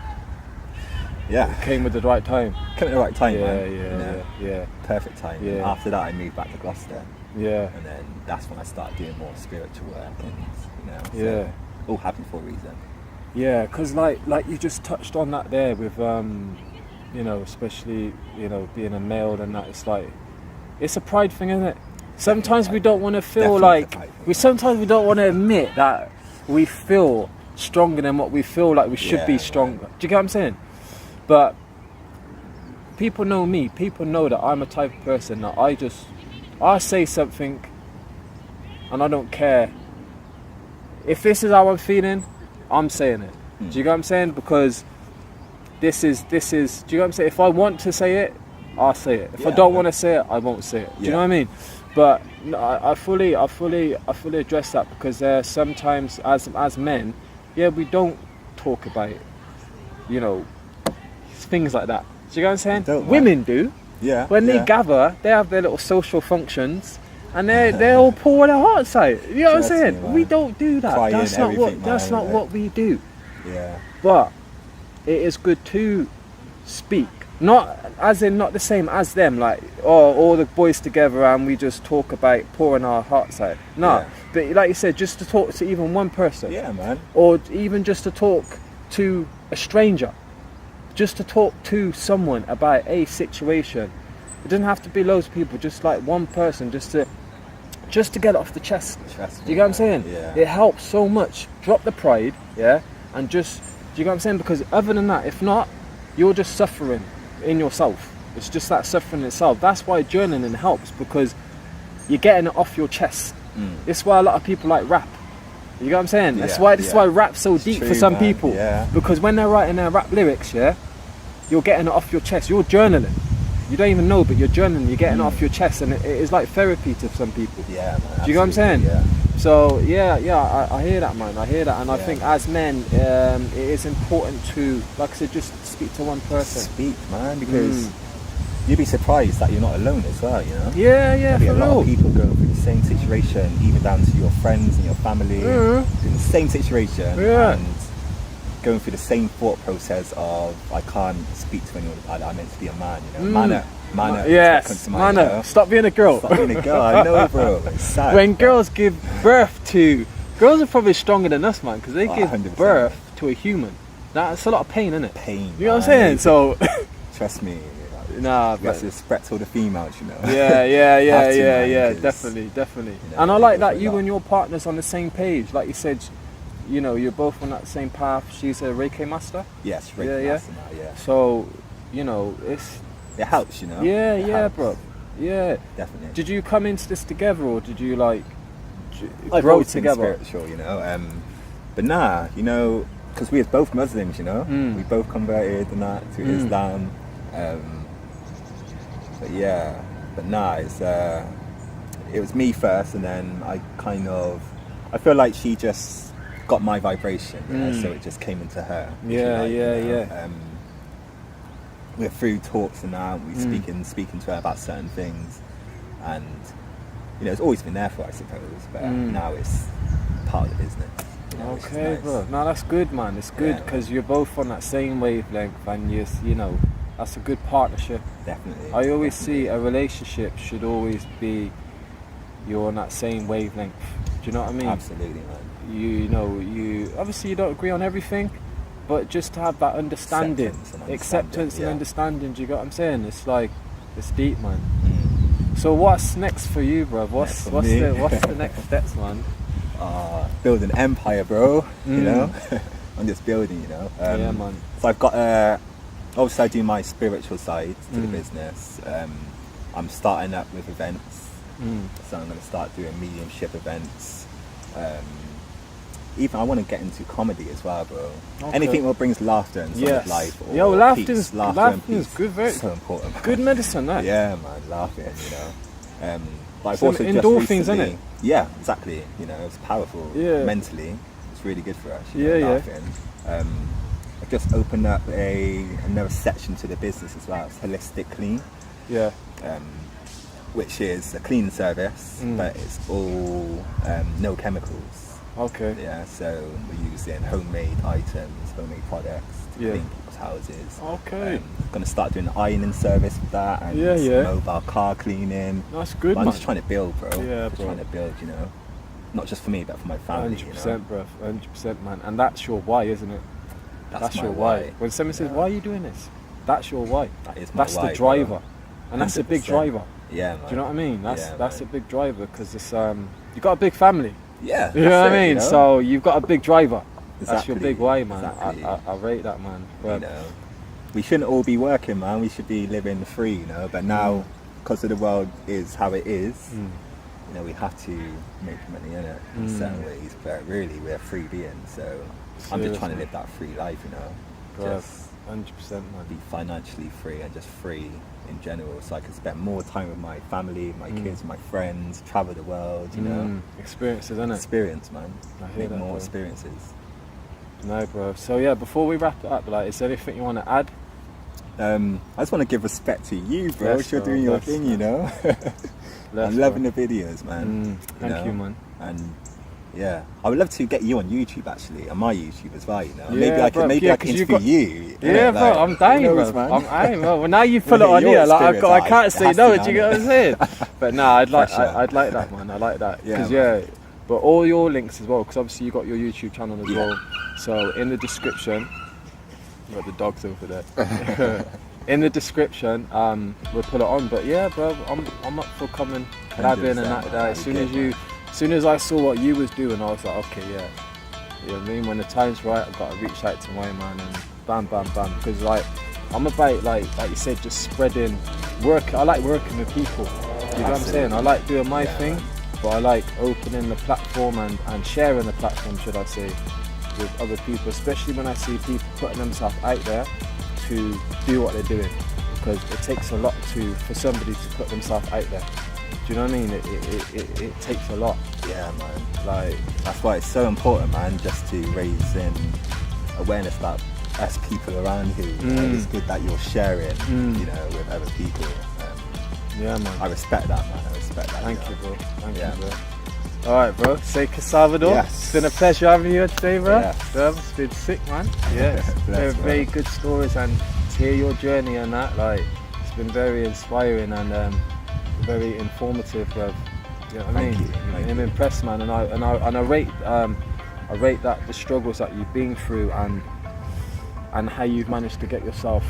B: Yeah.
A: Came with the right time.
B: Came at the right time,
A: Yeah,
B: man.
A: yeah, yeah.
B: Perfect time.
A: Yeah.
B: And after that, I moved back to Gloucester.
A: Yeah.
B: And then that's when I started doing more spiritual work, and
A: Yeah.
B: so all happened for a reason.
A: Yeah, because like you just touched on that there with especially being a male and that, it's like it's a pride thing, isn't it? Sometimes we don't want to feel sometimes we don't want to admit that we feel stronger than what we feel like we should be stronger. Do you get what I'm saying? But people know me. People know that I'm a type of person that I say something and I don't care. If this is how I'm feeling, I'm saying it. Do you get what I'm saying? Because this is, do you get what I'm saying? If I want to say it, I'll say it. If I don't want to say it, I won't say it. Do you know what I mean? But no, I fully address that, because sometimes as men, we don't talk about things like that. Do you get what I'm saying? Women do.
B: Yeah.
A: When they gather, they have their little social functions, and they all pour their hearts out. You know what I'm saying? We don't do that. That's not what we do.
B: Yeah.
A: But it is good to speak. Not the same as them, like all the boys together and we just talk about pouring our hearts out. No. Yeah. But like you said, just to talk to even one person.
B: Yeah, man.
A: Or even just to talk to a stranger. Just to talk to someone about a situation. It doesn't have to be loads of people, just like one person, just to get it off the chest. Do you get what I'm saying?
B: Yeah.
A: It helps so much. Drop the pride, and just, do you get what I'm saying? Because other than that, if not, you're just suffering in yourself. It's just that suffering itself. That's why journaling helps, because you're getting it off your chest. This is why a lot of people like rap. You know what I'm saying? This is why rap's so deep for some people. Yeah. Because when they're writing their rap lyrics, you're getting it off your chest. You're journaling. You don't even know, but you're journaling. You're getting it off your chest, and it is like therapy to some people.
B: Yeah, man.
A: Do you know what I'm saying?
B: Yeah.
A: So I hear that, man. I hear that, and I think as men, it is important to, like I said, just speak to one person.
B: Speak, man, because you'd be surprised that you're not alone as well. You know.
A: Yeah,
B: There'll be a lot of people going through the same situation, even down to your friends and your family, in the same situation, and going through the same thought process of, I can't speak to anyone. I'm meant to be a man. You know, manner.
A: Yes, manner. Stop being a girl.
B: Stop being a girl. I know, bro. It's sad.
A: When girls give birth to, girls are probably stronger than us, man, because they give
B: 100%.
A: birth to a human. That's a lot of pain, isn't it?
B: Pain.
A: You know what I'm saying? So
B: trust me.
A: Nah,
B: you have to respect all the females, you know.
A: Yeah, definitely.
B: You know,
A: And I like that you and your partner's on the same page. Like you said, you're both on that same path. She's a Reiki master.
B: Yes, Reiki master now, yeah.
A: So,
B: it helps, you know.
A: Yeah,
B: it
A: yeah,
B: helps.
A: bro. Yeah,
B: definitely.
A: Did you come into this together, or did you
B: grow
A: together?
B: Spiritual, you know. But nah, you know, because we are both Muslims, you know. We both converted and that to Islam. But nah, it was me first, and then I feel like she just got my vibration, you know, so it just came into her. We're through talks and that, we speaking to her about certain things, and it's always been there for her, I suppose, but now it's part of the business.
A: Okay, bro. No, that's good, man. It's good because you're both on that same wavelength, and that's a good partnership.
B: Definitely.
A: I always see a relationship should always be you're on that same wavelength. Do you know what I mean?
B: Absolutely, man.
A: You obviously you don't agree on everything, but just to have that understanding, acceptance and understanding. Do you get what I'm saying? It's like, it's deep, man. So what's next for you, bro? What's the next steps, man?
B: Build an empire, bro. You know, I'm just building. You know.
A: Yeah, man.
B: So I've got obviously I do my spiritual side to the business. I'm starting up with events, so I'm going to start doing mediumship events. Even I want to get into comedy as well, bro. Okay. Anything that brings laughter and life. Or
A: laughter is good, very
B: so important. Man.
A: Good medicine, that.
B: Yeah, man, laughing. But I've
A: some
B: also
A: endorphins, isn't it?
B: Yeah, exactly. It's powerful.
A: Yeah.
B: Mentally, it's really good for us.
A: Laughing.
B: I've just opened up another section to the business as well. It's Holistic Clean.
A: Yeah.
B: Which is a cleaning service, but it's all no chemicals.
A: Okay.
B: Yeah, so we're using homemade items, homemade products to
A: Yeah.
B: clean people's houses.
A: Okay.
B: Gonna start doing an ironing service with that, and
A: Yeah.
B: mobile car cleaning.
A: That's good,
B: I'm
A: man.
B: just trying to build, bro.
A: Yeah,
B: just
A: bro.
B: trying to build, you know, not just for me, but for my family.
A: 100%, bro. 100%, man. And that's your why, isn't it? That's
B: my
A: your why. When someone says, "Why are you doing this?" That's your why.
B: That is my
A: That's
B: why,
A: the driver,
B: bro.
A: and that's a big
B: 100%.
A: driver.
B: Yeah, man.
A: Do you know what I mean? That's
B: man.
A: a big driver because it's you got a big family.
B: Yeah.
A: You know what I
B: that's it,
A: mean?
B: you know?
A: So you've got a big driver. That's your
B: Exactly,
A: big why, man.
B: exactly.
A: I rate that, man.
B: You
A: But
B: know, we shouldn't all be working, man. We should be living free, you know. But now, because of the world is how it is, you know, we have to make money in it in certain ways. But really, we're free beings. So I'm just trying to live that free life, you know.
A: Bro,
B: Just
A: 100%, man.
B: be financially free and just free in general, so I can spend more time with my family, my kids, my friends, travel the world, you know.
A: Experiences, innit?
B: Experience, man.
A: I hear
B: Make
A: that,
B: more
A: bro.
B: experiences.
A: No, bro. So yeah, before we wrap it up, like, is there anything you want to add?
B: I just want to give respect to you, bro.
A: Yes,
B: You're
A: bro.
B: doing your
A: Yes,
B: thing, you know. I'm loving the videos, man.
A: Thank you, man.
B: And yeah, I would love to get you on YouTube, actually, on my YouTube as well. You know,
A: Yeah,
B: maybe I
A: bro,
B: can
A: yeah,
B: I can
A: 'cause you
B: interview
A: got-
B: you.
A: Yeah,
B: innit?
A: bro,
B: Like,
A: I'm dying,
B: who
A: bro.
B: knows, man?
A: I'm dying, bro. Well, now you put it
B: Look at
A: on
B: your
A: here. Like, I
B: experience,
A: can't
B: it
A: say
B: has
A: no.
B: to
A: Do
B: be
A: you get what I'm
B: on
A: saying? But nah, I'd like that, man. I like that.
B: Yeah,
A: Because
B: man.
A: but all your links as well. Because obviously you got your YouTube channel as
B: Yeah.
A: well. So in the description, you got the dogs over there. In the description, we'll put it on. But yeah, bro, I'm up for coming, dabbing and
B: 100%,
A: that. As
B: man.
A: soon as I saw what you was doing, I was like, okay, yeah. You know what I mean? When the time's right, I've got to reach out to my man and bam, bam, bam. Because like, I'm about like you said, just spreading work. I like working with people. You know what I'm
B: Absolutely.
A: saying? I like doing my
B: Yeah,
A: thing, but I like opening the platform and sharing the platform, should I say, with other people. Especially when I see people putting themselves out there to do what they're doing, because it takes a lot for somebody to put themselves out there. Do you know what I mean? It takes a lot.
B: Yeah, man. Like, that's why it's so important, man, just to raise awareness about us people around you. You know, it's good that you're sharing, you know, with other people.
A: Yeah, man.
B: I respect that, man. I respect that.
A: Thank
B: know.
A: you, bro. Thank
B: Yeah.
A: you, bro. All right, bro. Say Salvador.
B: Yes.
A: It's been a pleasure having you here today, bro.
B: Yes.
A: It's been sick, man. Yes.
B: Bless,
A: very
B: bro.
A: good stories, and to hear your journey and that, like, it's been very inspiring and very informative, bro. You know what I
B: Thank
A: mean?
B: you, thank
A: I'm
B: you.
A: impressed, man, and I rate that the struggles that you've been through and how you've managed to get yourself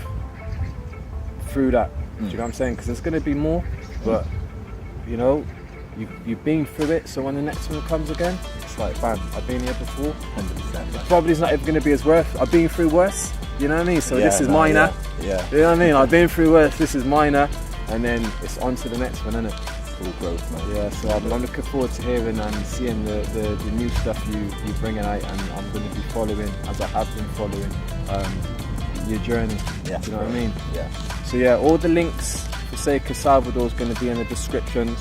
A: through that. Do you know what I'm saying? Because there's going to be more, but you know, you've been through it. So when the next one comes again, it's like, bam, I've been here before.
B: 100%. Man.
A: Probably it's not even going to be as worth. I've been through worse. You know what I mean? So this is minor.
B: Yeah.
A: You know what I mean? I've been through worse. This is minor, and then it's on to the next one, isn't it?
B: Full growth, man.
A: Yeah, so I'm looking forward to hearing and seeing the new stuff you're bringing out, and I'm going to be following, as I have been following, your journey.
B: Yeah.
A: Do you know what I mean?
B: Yeah.
A: So yeah, all the links for Seika Salvador is going to be in the descriptions.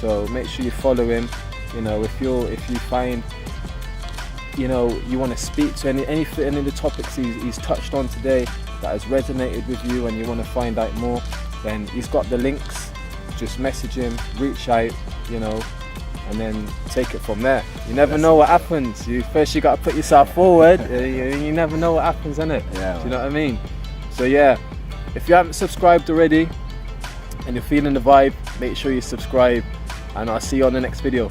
A: So make sure you follow him. You know, if you find, you know, you want to speak to any of the topics he's touched on today that has resonated with you, and you want to find out more, then he's got the links. Just message him, reach out, you know, and then take it from there. You never know what happens. You got to put yourself forward. You never know what happens, innit?
B: Yeah,
A: Do you know what I mean? So yeah, if you haven't subscribed already and you're feeling the vibe, make sure you subscribe, and I'll see you on the next video.